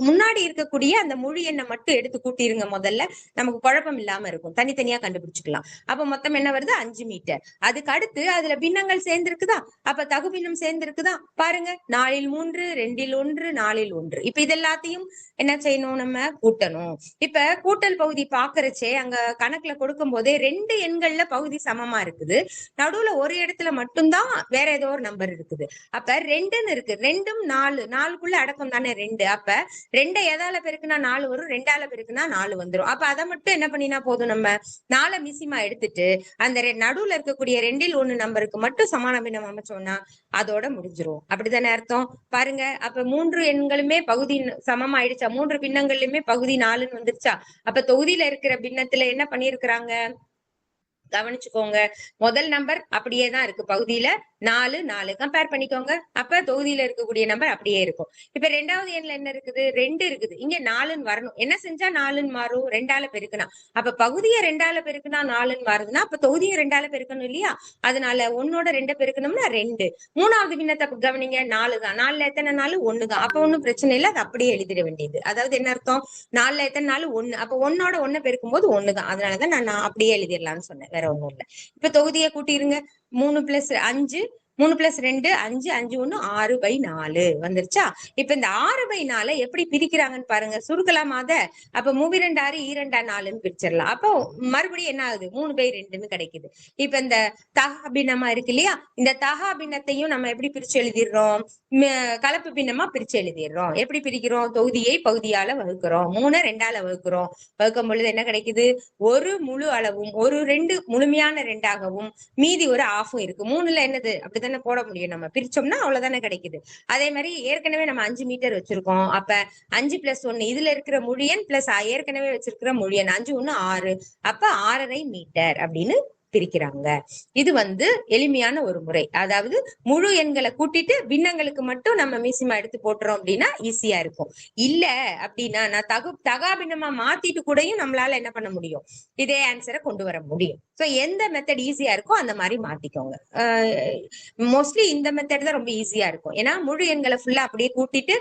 முன்னாடி இருக்கக்கூடிய அந்த முழு எண்ணை மட்டும் எடுத்து கூட்டிருங்க. முதல்ல நமக்கு குழப்பம் இல்லாம இருக்கும், தனித்தனியா கண்டுபிடிச்சுக்கலாம். அப்ப மொத்தம் என்ன வருது? 5 மீட்டர். அதுக்கு அடுத்து அதுல பின்னங்கள் சேர்ந்திருக்குதா? அப்ப தகு பின்னம் சேர்ந்திருக்குதா பாருங்க. 4ல் 3, 2ல் 1, 4ல் 1. இப்ப இது எல்லாத்தையும் என்ன செய்யணும்? நம்ம கூட்டணும். இப்ப கூட்டல் பகுதி பாக்குறச்சே அங்க கணக்குல கொடுக்கும் போதே 2 எண்கள்ல பகுதி சமமா இருக்குது. நடுவுல ஒரு இடத்துல மட்டும்தான் வேற ஏதோ ஒரு நம்பர் இருக்குது. அப்ப 2ன்னு இருக்கு. 2ம் 4க்குள்ள அடக்கம் தானே 2. அப்ப 2 எதால பெருக்குனா 4 வரும், 2ஆல பெருக்குனா 4 வந்துரும். அப்ப அதை மட்டும் என்ன பண்ணினா போதும்? நம்ம 4 மிசிமா எடுத்துட்டு அந்த நடுவுல இருக்கக்கூடிய 2ல் 1 நம்பருக்கு மட்டும் சமான பின்னம் அமைச்சோம்னா அதோட முடிஞ்சிரும். அப்படித்தானே அர்த்தம்? பாருங்க. அப்ப 3 எண்களுமே பகுதி சமமா ஆயிடுச்சா? 3 பின்னங்கள்லயுமே பகுதி 4ன்னு வந்துருச்சா? அப்ப தொகுதியில இருக்கிற பின்னத்துல என்ன பண்ணிருக்கிறாங்க கவனிச்சுக்கோங்க. முதல் நம்பர் அப்படியே தான் இருக்கு. பகுதியில 4 4 கம்பேர் பண்ணிக்கோங்க. அப்ப தொகுதியில இருக்கக்கூடிய நம்பர் அப்படியே இருக்கும். இப்ப 2வது எண்ல என்ன இருக்குது? 2 இருக்குது. இங்க 4ன்னு வரணும். என்ன செஞ்சா 4ன்னு மாறும்? 2ஆல பெருக்குனா. அப்ப பகுதியை 2ஆல பெருக்குனா 4ன்னு மாறுதுன்னா அப்ப தொகுதியை 2ஆல பெருக்கணும் இல்லையா? அதனால 1ஓட 2 பெருக்கணும்னா 2. 3வது பின்னத்தை கவனிங்க. 4 தான். 4ல எத்தனை 4? 1 தான். அப்ப ஒண்ணும் பிரச்சனை இல்லை, அது அப்படியே எழுதிட வேண்டியது. அதாவது என்ன அர்த்தம்? 4ல எத்தனை 4? 1. அப்ப 1ஓட 1 பெருக்கும் போது 1 தான். அதனாலதான் நான் அப்படியே எழுதிடலாம்னு சொன்னேன், வேற ஒண்ணும் இல்ல. இப்ப தொகுதியை கூட்டிருங்க. 3 + 5, 3 + 2 5, 5 1 6/4 வந்துருச்சா? இப்ப இந்த 6/4 எப்படி பிரிக்கிறாங்கன்னு பாருங்க. சுருக்கலாமா அத? அப்ப 3 2 6 2 4ன்னு பிரிச்சிடலாம். அப்போ மறுபடியும் என்ன ஆகுது? 3/2ன்னு கிடைக்குது. இப்ப இந்த தகா பின்னமா இருக்கு இல்லையா? இந்த தகா பின்னத்தையும் நம்ம எப்படி பிரிச்சு எழுதிடுறோம்? கலப்பு பின்னமா பிரிச்சு எழுதிடுறோம். எப்படி பிரிக்கிறோம்? தொகுதியை பகுதியால வகுக்கிறோம். 3 2ஆல வகுக்கிறோம். வகுக்கும் பொழுது என்ன கிடைக்குது? ஒரு முழு அளவும் ஒரு 2 முழுமையான 2ஆகவும் மீதி ஒரு ஆஃபும் இருக்கு. 3ல என்னது? அப்படித்தானே போட முடியும். நம்ம பிரிச்சோம்னா அவ்வளவுதானே கிடைக்குது. அதே மாதிரி ஏற்கனவே நம்ம 5 மீட்டர் வச்சிருக்கோம். அப்ப 5 + 1 இதுல இருக்கிற முழு எண் பிளஸ் ஏற்கனவே வச்சிருக்கிற முழு எண் 5 1 6. அப்ப 6.5 மீட்டர் அப்படின்னு பிரிக்கிறாங்க. இது எளிமையான ஒரு முறை. அதாவது முழு எண்களை கூட்டிட்டு பின்னங்களுக்கு மட்டும் நம்ம மீசிமா எடுத்து போட்டுறோம் அப்படின்னா ஈஸியா இருக்கும். இல்ல அப்படின்னா நான் தகா பின்னமா மாத்திட்டு கூடயும் நம்மளால என்ன பண்ண முடியும்? இதே ஆன்சரை கொண்டு வர முடியும். சோ எந்த மெத்தட் ஈஸியா இருக்கோ அந்த மாதிரி மாத்திக்கோங்க. மோஸ்ட்லி இந்த மெத்தட் தான் ரொம்ப ஈஸியா இருக்கும். ஏன்னா முழு எண்களை ஃபுல்லா அப்படியே கூட்டிட்டு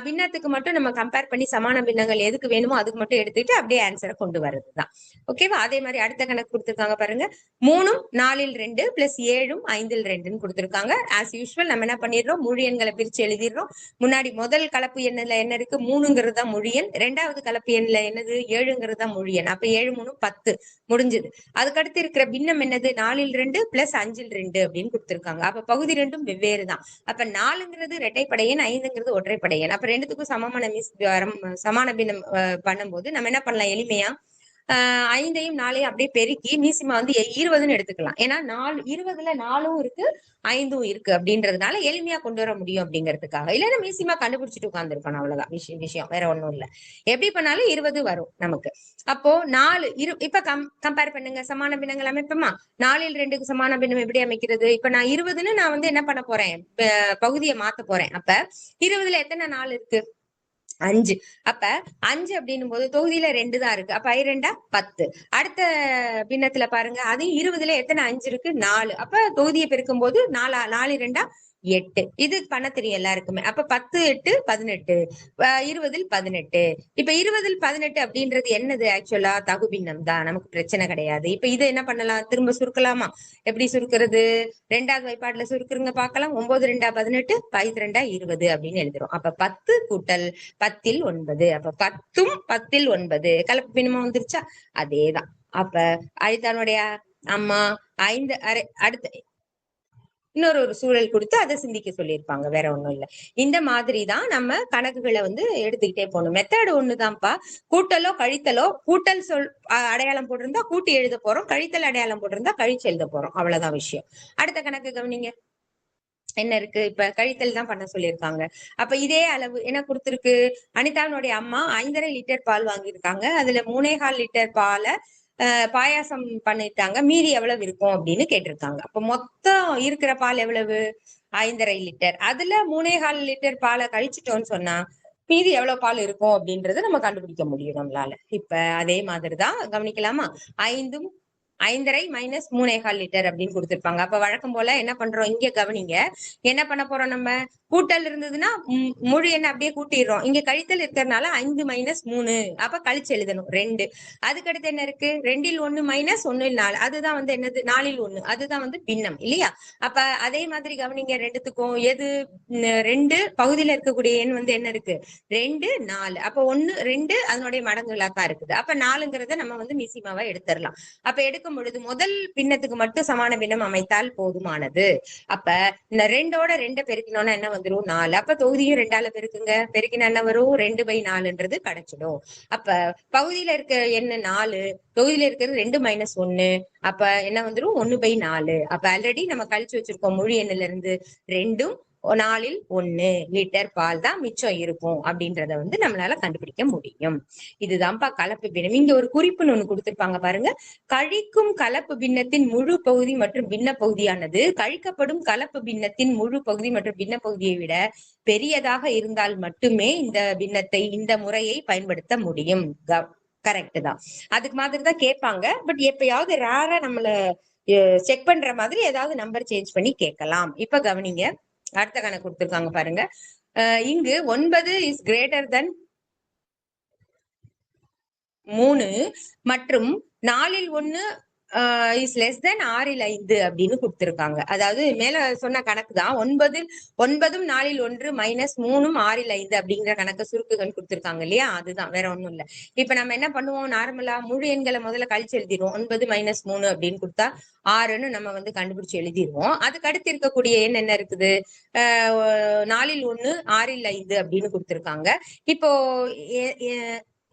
பின்னத்துக்கு மட்டும் நம்ம கம்பேர் பண்ணி சமான பின்னங்கள் எதுக்கு வேணுமோ அதுக்கு மட்டும் எடுத்துட்டு அப்படியே ஆன்சரை கொண்டு வர்றதுதான். ஓகேவா? அதே மாதிரி அடுத்த கணக்கு கொடுத்திருக்காங்க பாருங்க. 3ம் 4ல் 2 + 7ம் 5ல் 2ன்னு கொடுத்திருக்காங்க. ஆஸ் யூஸ்வல் நம்ம என்ன பண்ணிடுறோம்? முழு எண்களை பிரிச்சு எழுதிடுறோம். முன்னாடி முதல் கலப்பு எண்ணுல என்ன இருக்கு? 3ங்கிறது தான் முழு எண். 2வது கலப்பு எண்ணுல என்னது? 7ங்கிறது தான் முழு எண். அப்ப 7 3 10 முடிஞ்சது. அதுக்கடுத்து இருக்கிற பின்னம் என்னது? 4ல் 2 + 5ல் 2 அப்படின்னு கொடுத்திருக்காங்க. அப்ப பகுதி 2ம் வெவ்வேறு தான். அப்ப 4ங்கிறது இரட்டைப்படையன், 5ங்கிறது ஒற்றைப்படையன். அப்ப 2த்துக்கும் சமான பின்னம் பண்ணும்போது நம்ம என்ன பண்ணலாம்? எளிமையா 5ஐயும் 4ஐயும் அப்படியே பெருக்கி மீசிமா 20ன்னு எடுத்துக்கலாம். ஏன்னா 20ல 4ம் இருக்கு 5ம் இருக்கு அப்படின்றதுனால எளிமையா கொண்டு வர முடியும் அப்படிங்கிறதுக்காக. இல்லைன்னா மீசிமா கண்டுபிடிச்சிட்டு உட்கார்ந்துருக்கணும். அவ்வளவுதான் விஷயம், வேற ஒண்ணும் இல்ல. எப்படி பண்ணாலும் 20 வரும் நமக்கு. அப்போ 4 இப்ப கம்பேர் பண்ணுங்க. சமான பின்னங்கள் அமைப்போமா? 4ல் 2க்கு சமான பின்னம் எப்படி அமைக்கிறது? இப்ப நான் 20ன்னு நான் என்ன பண்ண போறேன்? பகுதியை மாத்த போறேன். அப்ப 20ல எத்தனை 4 இருக்கு? 5. அப்ப 5 அப்படின்னும் போது தொகுதியில 2 தான் இருக்கு. அப்ப 2 10. அடுத்த பின்னத்துல பாருங்க. அதையும் 20ல எத்தனை 5 இருக்கு? 4. அப்ப தொகுதியை பெருக்கும் போது 4 2 8. இது பண்ண தெரியும் எல்லாருக்குமே. அப்ப 10 8 18, 20 18. இப்ப 20 18 அப்படின்றது என்னது? ஆக்சுவலா தகுபின்னம் தான், நமக்கு பிரச்சனை கிடையாது. இப்ப இதை என்ன பண்ணலாம்? திரும்ப சுருக்கலாமா? எப்படி சுருக்கிறது? 2வது வாய்ப்பாடுல சுருக்குறங்க பார்க்கலாம். 9 2 18, 12 20 அப்படின்னு எழுதுறோம். அப்ப 10 கூட்டல் 10 9. அப்ப 10ம் 10 9 கலப்பு பின்னமா வந்துருச்சா? அதேதான். அப்ப அழித்தானுடைய அம்மா 5 அடுத்து இன்னொரு சூழல் கொடுத்து அதை சிந்திக்க சொல்லியிருப்பாங்க. வேற ஒண்ணும் இல்ல. இந்த மாதிரிதான் நம்ம கணக்குகளை வந்து எடுத்துக்கிட்டே போகணும். மெத்தட் ஒண்ணுதான்ப்பா. கூட்டலோ கழித்தலோ, கூட்டல் சொல் அடையாளம் போட்டிருந்தா கூட்டி எழுத போறோம், கழித்தல் அடையாளம் போட்டிருந்தா கழிச்சு எழுத போறோம். அவ்வளவுதான் விஷயம். அடுத்த கணக்கு கவனிங்க. என்ன இருக்கு? இப்ப கழித்தல் தான் பண்ண சொல்லியிருக்காங்க. அப்ப இதே அளவு என்ன கொடுத்திருக்கு? அனிதாவினுடைய அம்மா 5.5 லிட்டர் பால் வாங்கியிருக்காங்க. அதுல 3.25 லிட்டர் பாலை பாயாசம் பண்ணிட்டாங்க. மீதி எவ்வளவு இருக்கும் அப்படின்னு கேட்டிருக்காங்க. அப்ப மொத்தம் இருக்கிற பால் எவ்வளவு? 5.5 லிட்டர். அதுல 3.25 லிட்டர் பாலை கழிச்சிட்டோம்னு சொன்னா மீதி எவ்வளவு பால் இருக்கும் அப்படின்றத நம்ம கண்டுபிடிக்க முடியும் நம்மளால. இப்ப அதே மாதிரிதான் கவனிக்கலாமா? 5.5 மைனஸ் 3.25 லிட்டர் அப்படின்னு கொடுத்திருப்பாங்க. அப்ப வழக்கம் போல என்ன பண்றோம்? இங்க கவனிங்க. என்ன பண்ண போறோம்? நம்ம கூட்டல் இருந்ததுன்னா முழு எண்ணை அப்படியே கூட்டிடுறோம். இங்க கழித்தல் இருக்கிறதுனால 5 மைனஸ் 3, அப்ப கழிச்சு எழுதணும் 2. அதுக்கடுத்து என்ன இருக்கு? 2ல் 1 மைனஸ் 1ல் 4, அதுதான் வந்து என்னது? 4ல் 1, அதுதான் வந்து பின்னம் இல்லையா? அப்ப அதே மாதிரி கவனிங்க. ரெண்டுத்துக்கும் எது 2 பகுதியில இருக்கக்கூடிய எண் வந்து என்ன இருக்கு? 2 4. அப்ப 1 2 அதனுடைய மடங்குகளா தான் இருக்குது. அப்ப 4ங்கிறத நம்ம வந்து மிசிமாவா எடுத்துடலாம். அப்ப எடுக்கும் பொழுது முதல் பின்னத்துக்கு மட்டும் சமான பின்னம் அமைத்தால் போதுமானது. அப்ப இந்த 2ஓட 2 பெருக்கினோம்னா என்ன வந்துரும்? 4. அப்ப தொகுதியும் 2ஆல பெருக்குங்க. பெருக்கினா என்ன வரும்? 2/4ன்றது கிடைச்சிடும். அப்ப பகுதியில இருக்க என்ன 4, தொகுதியில இருக்கிறது 2 மைனஸ் 1, அப்ப என்ன வந்துரும்? 1/4. அப்ப ஆல்ரெடி நம்ம கழிச்சு வச்சிருக்கோம் முழு எண்ணில இருந்து. 2ம் 4ல் 1 லிட்டர் பால் தான் மிச்சம் இருக்கும் அப்படின்றத வந்து நம்மளால கண்டுபிடிக்க முடியும். இதுதான்ப்பா கலப்பு பின்னம். இங்க ஒரு குறிப்புன்னு ஒண்ணு கொடுத்திருப்பாங்க பாருங்க. கழிக்கும் கலப்பு பின்னத்தின் முழு பகுதி மற்றும் பின்ன பகுதியானது கழிக்கப்படும் கலப்பு பின்னத்தின் முழு பகுதி மற்றும் பின்ன பகுதியை விட பெரியதாக இருந்தால் மட்டுமே இந்த பின்னத்தை, இந்த முறையை பயன்படுத்த முடியும். கரெக்ட் தான். அதுக்கு மாதிரிதான் கேட்பாங்க. பட் எப்பயாவது ரேரா நம்மள செக் பண்ற மாதிரி ஏதாவது நம்பர் சேஞ்ச் பண்ணி கேட்கலாம். இப்ப கவனிங்க. அடுத்த கணக்கு கொடுத்திருக்காங்க பாருங்க. இங்கு 9 இஸ் கிரேட்டர் தென் 3 மற்றும் 4ல் 1 இஸ் லெஸ் தென் 6ல் 5 அப்படின்னு கொடுத்திருக்காங்க. அதாவது மேல சொன்ன கணக்கு தான். 9ம் 4ல் 1 மைனஸ் 3ம் 6ல் 5 அப்படிங்கிற கணக்கு சுருக்குகள் கொடுத்திருக்காங்க இல்லையா? அதுதான், வேற ஒண்ணும் இல்ல. இப்ப நம்ம என்ன பண்ணுவோம்? நார்மலா முழு எண்களை முதல்ல கழிச்சு எழுதிடுவோம். 9 மைனஸ் 3 அப்படின்னு கொடுத்தா 6ன்னு நம்ம வந்து கண்டுபிடிச்சு எழுதிடுவோம். அதுக்கு அடுத்து இருக்கக்கூடிய எண் என்ன இருக்குது? 4ல் 1 6ல் 5 அப்படின்னு கொடுத்திருக்காங்க. இப்போ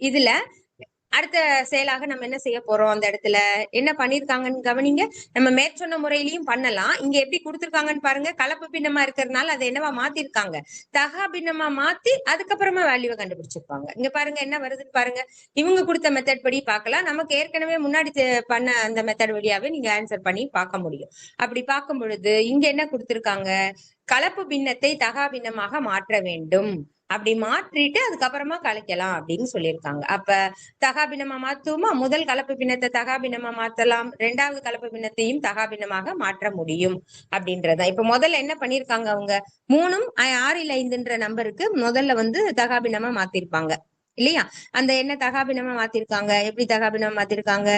இதுல அடுத்த செயலாக நம்ம என்ன செய்ய போறோம்? அந்த இடத்துல என்ன பண்ணிருக்காங்கன்னு கவனிங்க. நம்ம மேற்சொன்ன முறையிலையும் பண்ணலாம். இங்க எப்படி கொடுத்திருக்காங்கன்னு பாருங்க. கலப்பு பின்னமா இருக்கிறதுனால அதை என்னவா மாத்திருக்காங்க? தகா பின்னமா மாத்தி அதுக்கப்புறமா வேல்யூவை கண்டுபிடிச்சிருப்பாங்க. இங்க பாருங்க என்ன வருதுன்னு பாருங்க. இவங்க கொடுத்த மெத்தட் படி பார்க்கலாம். நமக்கு ஏற்கனவே முன்னாடி பண்ண அந்த மெத்தட் வழியாவே நீங்க ஆன்சர் பண்ணி பார்க்க முடியும். அப்படி பார்க்கும் பொழுது இங்க என்ன கொடுத்திருக்காங்க? கலப்பு பின்னத்தை தகா பின்னமாக மாற்ற வேண்டும். அப்படி மாற்றிட்டு அதுக்கப்புறமா கழிக்கலாம் அப்படின்னு சொல்லியிருக்காங்க. அப்ப தகாபின்னமா மாத்துவோமா? முதல் கலப்பு பின்னத்தை தகாபின்னமா மாத்தலாம். 2வது கலப்பு பின்னத்தையும் தகாபின்னமாக மாற்ற முடியும் அப்படின்றத. இப்ப முதல்ல என்ன பண்ணிருக்காங்க? அவங்க 3ம் 6ல் 5ன்ற நம்பருக்கு முதல்ல வந்து தகாபின்னமா மாத்திருப்பாங்க இல்லையா? அந்த என்ன தகாபின்னமா மாத்திருக்காங்க? எப்படி தகாபின்னமா மாத்திருக்காங்க?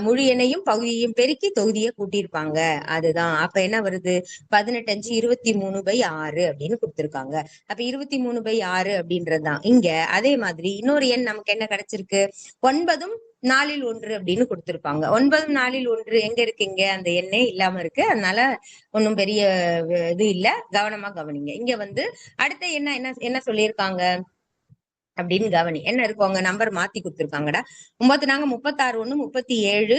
முழு எண்ணையும் பகுதியையும் பெருக்கி தொகுதியை கூட்டியிருப்பாங்க. அதுதான். அப்ப என்ன வருது? 18 5 23/6 அப்படின்னு கொடுத்திருக்காங்க. அப்ப 23/6 அப்படின்றதுதான். இங்க அதே மாதிரி இன்னொரு எண் நமக்கு என்ன கிடைச்சிருக்கு? 9ம் 4ல் 1 அப்படின்னு கொடுத்திருப்பாங்க. 9ம் 4ல் 1 எங்க இருக்குங்க? அந்த எண்ணே இல்லாம இருக்கு. அதனால ஒன்னும் பெரிய இது இல்ல. கவனமா கவனிங்க. இங்க வந்து அடுத்த என்ன என்ன சொல்லியிருக்காங்க அப்படின்னு கவனி. என்ன இருக்கும்? அவங்க நம்பர் மாத்தி கொடுத்திருக்காங்கடா. 36 1 37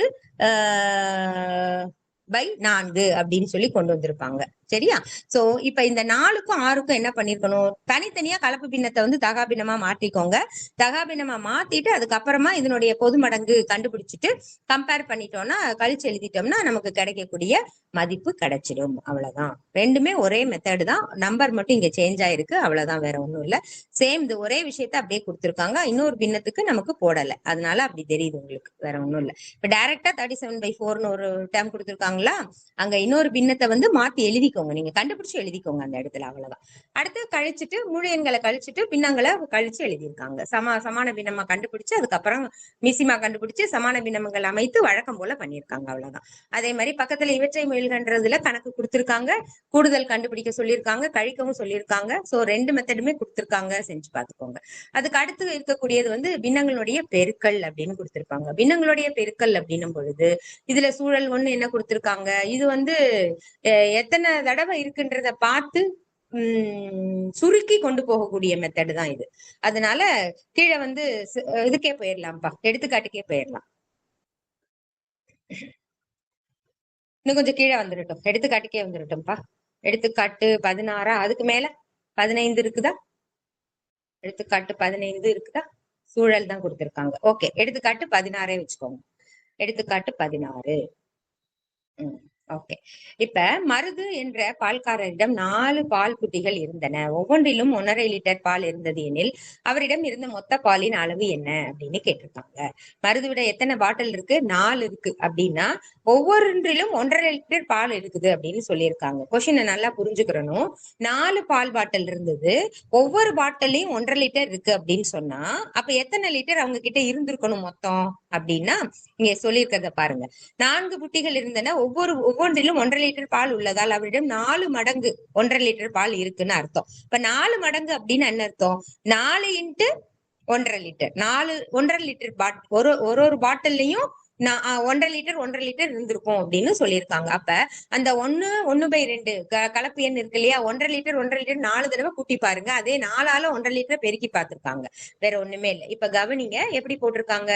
4 அப்படின்னு சொல்லி கொண்டு வந்திருப்பாங்க. சரியா? சோ இப்ப இந்த 4க்கும் 6க்கும் என்ன பண்ணிருக்கணும்? தனித்தனியா கலப்பு பின்னத்தை வந்து தகாபின்னமா மாற்றிக்கோங்க. தகாபின்னமா மாத்திட்டு அதுக்கப்புறமா இதனுடைய பொது மடங்கு கண்டுபிடிச்சிட்டு கம்பேர் பண்ணிட்டோம்னா, கழிச்சு எழுதிட்டோம்னா நமக்கு கிடைக்கக்கூடிய மதிப்பு கிடைச்சிடும். அவ்வளவுதான். ரெண்டுமே ஒரே மெத்தடு தான். நம்பர் மட்டும் இங்க சேஞ்ச் ஆயிருக்கு. அவ்வளவுதான், வேற ஒண்ணும் இல்ல. சேம் இது ஒரே விஷயத்த அப்படியே கொடுத்திருக்காங்க. இன்னொரு பின்னத்துக்கு நமக்கு போடல. அதனால அப்படி தெரியுது உங்களுக்கு. வேற ஒண்ணும் இல்ல. இப்ப டைரக்டா 37/4ன்னு ஒரு டேர்ம் கொடுத்திருக்காங்களா? அங்க இன்னொரு பின்னத்தை வந்து மாத்தி எழுதிக்கோங்க. எழுதிக்கோங்க, நீங்க கண்டுபிடிச்சு எழுதிக்கோங்க அந்த இடத்துல, அவ்வளவுதான். அடுத்து கழிச்சுட்டு முழு எண்களை கழிச்சுட்டு பின்னங்களை கழிச்சு எழுதியிருக்காங்க. சமான பின்னமா கண்டுபிடிச்சு அதுக்கப்புறம் மிசிமா கண்டுபிடிச்சு சமான பின்னங்கள் அமைத்து வழக்கம் போல பண்ணியிருக்காங்க, அவ்வளவுதான். அதே மாதிரி பக்கத்துல இவற்றை முயல்கின்றதுல கணக்கு கொடுத்திருக்காங்க, கூடுதல் கண்டுபிடிக்க சொல்லியிருக்காங்க, கழிக்கவும் சொல்லியிருக்காங்க. சோ 2 மெத்தடுமே கொடுத்திருக்காங்க, செஞ்சு பாத்துக்கோங்க. அதுக்கு அடுத்து இருக்கக்கூடியது வந்து பின்னங்களுடைய பெருக்கல் அப்படின்னு கொடுத்திருப்பாங்க. பின்னங்களுடைய பெருக்கல் அப்படின்னும் பொழுது இதுல சூழல் 1 என்ன கொடுத்திருக்காங்க, இது வந்து எத்தனை தடவை இருக்குன்றத பார்த்து சுருக்கி கொண்டு போகக்கூடிய மெத்தடு தான் இது. அதனால கீழே வந்து இதுக்கே போயிடலாம்ப்பா, எடுத்துக்காட்டுக்கே போயிடலாம். இன்னும் கொஞ்சம் கீழே வந்துடட்டும், எடுத்துக்காட்டுக்கே வந்துடட்டும்ப்பா. எடுத்துக்காட்டு 16, அதுக்கு மேல 15 இருக்குதா? எடுத்துக்காட்டு 15 இருக்குதா? சூழல் தான் கொடுத்திருக்காங்க. ஓகே, எடுத்துக்காட்டு 16 வச்சுக்கோங்க. எடுத்துக்காட்டு 16. ஓகே. இப்ப மருது என்ற பால்காரரிடம் 4 பால் குட்டிகள் இருந்தன. ஒவ்வொன்றிலும் 1.5 லிட்டர் பால் இருந்தது எனில் அவரிடம் இருந்த மொத்த பாலின் அளவு என்ன அப்படின்னு கேட்டிருக்காங்க. மருதுவிட எத்தனை பாட்டில் இருக்கு? 4 இருக்கு அப்படின்னா ஒவ்வொன்றிலும் 1.5 லிட்டர் பால் இருக்குது அப்படின்னு சொல்லியிருக்காங்க. கொஸ்டினை நல்லா புரிஞ்சுக்கிறணும். 4 பால் பாட்டில் இருந்தது, ஒவ்வொரு பாட்டிலையும் 1.5 லிட்டர் இருக்கு அப்படின்னு சொன்னா அப்ப எத்தனை லிட்டர் அவங்க கிட்ட இருந்திருக்கணும் மொத்தம் அப்படின்னா இங்க சொல்லியிருக்கிறத பாருங்க. 4 புட்டிகள் இருந்தன, ஒவ்வொன்றிலும் 1.5 லிட்டர் பால் உள்ளதால் அவரிடம் 4 மடங்கு 1.5 லிட்டர் பால் இருக்குன்னு அர்த்தம். இப்ப 4 மடங்கு அப்படின்னு என்ன அர்த்தம்? 4 × 1.5 லிட்டர், 1.5 லிட்டர் ஒரு பாட்டில்லையும் 1.5 லிட்டர் இருந்திருக்கும் அப்படின்னு சொல்லியிருக்காங்க. அப்ப அந்த 1/2 கலப்பு எண் இருக்கு இல்லையா, 1.5 லிட்டர் 4 தடவை கூட்டி பாருங்க. அதே 4ஆல 1.5 லிட்டர் பெருக்கி பார்த்திருக்காங்க, வேற ஒண்ணுமே இல்லை. இப்ப கவனிங்க எப்படி போட்டிருக்காங்க,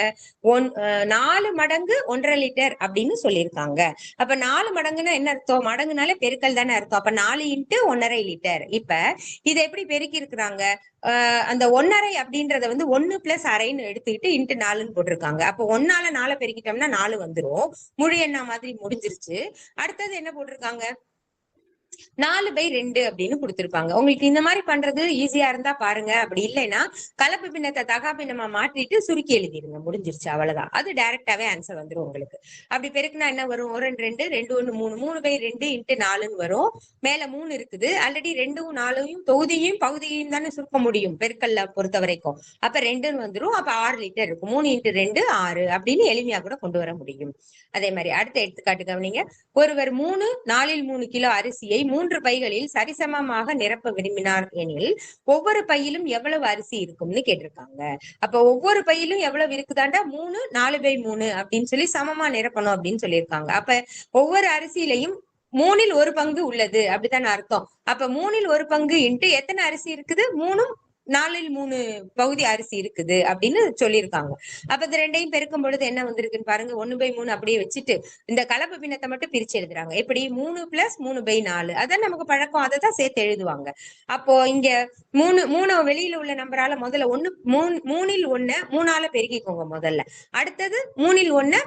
4 மடங்கு 1.5 லிட்டர் அப்படின்னு சொல்லியிருக்காங்க. அப்ப 4 மடங்குன்னா என்ன அர்த்தம்? மடங்குனாலே பெருக்கல் தானே அர்த்தம். அப்ப 4 × 1.5 லிட்டர். இப்ப இதை எப்படி பெருக்கி இருக்கிறாங்க? அந்த 1.5 அப்படின்றத வந்து 1 + அரைன்னு எடுத்துக்கிட்டு × 4ன்னு போட்டிருக்காங்க. அப்ப 1ஆல 4 பெருக்கிட்டோம்னா 4 வந்துரும், முழு எண்ணா மாதிரி முடிஞ்சிருச்சு. அடுத்தது என்ன போட்டிருக்காங்க? 4/2 அப்படின்னு கொடுத்திருப்பாங்க. உங்களுக்கு இந்த மாதிரி பண்றது ஈஸியா இருந்தா பாருங்க, அப்படி இல்லைன்னா கலப்பு பின்னத்தை தகா பின்னமா மாற்றிட்டு சுருக்கி எழுதிருங்க, முடிஞ்சிருச்சு, அவ்வளவுதான். அது டைரக்டாவே ஆன்சர் வந்துடும் உங்களுக்கு. அப்படி பெருக்குனா என்ன வரும்? 1 2 2 1 3, 3/2 × 4ன்னு வரும். மேல 3 இருக்குது, ஆல்ரெடி 2ம் 4யும் தொகுதியும் பகுதியையும் தானே சுருக்க முடியும் பெருக்கல்ல பொறுத்த வரைக்கும். அப்ப 2ன்னு வந்துரும். அப்ப 6 லிட்டர் இருக்கும். 3 × 2 6 அப்படின்னு எளிமையா கூட கொண்டு வர முடியும். அதே மாதிரி அடுத்த எடுத்துக்காட்டு கவனிங்க. ஒருவர் 3 கிலோ அரிசியை 3 பைகளில் சரிசமமாக நிரப்ப விரும்பினார் எனில் ஒவ்வொரு பையிலும் எவ்வளவு அரிசி இருக்கும்னு கேட்டிருக்காங்க. அப்ப ஒவ்வொரு பையிலும் எவ்வளவு இருக்குதாண்டா? 3 4/3 அப்படின்னு சொல்லி சமமா நிரப்பணும் அப்படின்னு சொல்லியிருக்காங்க. அப்ப ஒவ்வொரு அரிசியிலையும் 3ல் 1 பங்கு உள்ளது அப்படித்தானே அர்த்தம். அப்ப 3ல் 1 பங்கு × எத்தனை அரிசி இருக்குது? 3ம் 4ல் 3 பகுதி அரிசி இருக்குது அப்படின்னு சொல்லியிருக்காங்க. அப்ப இந்த 2ஐயும் பெருக்கும் பொழுது என்ன வந்திருக்குன்னு பாருங்க. 1/3 அப்படியே வச்சுட்டு இந்த கலப்பு பின்னத்தை மட்டும் பிரிச்சு எழுதுறாங்க. எப்படி? 3 + 3/4, அதான் நமக்கு பழக்கம், அதை தான் சேர்த்து எழுதுவாங்க. அப்போ இங்க 3 வெளியில உள்ள நம்பரால முதல்ல 3ல் 1 3ஆல பெருக்கிக்கோங்க முதல்ல. அடுத்தது 3ல் 1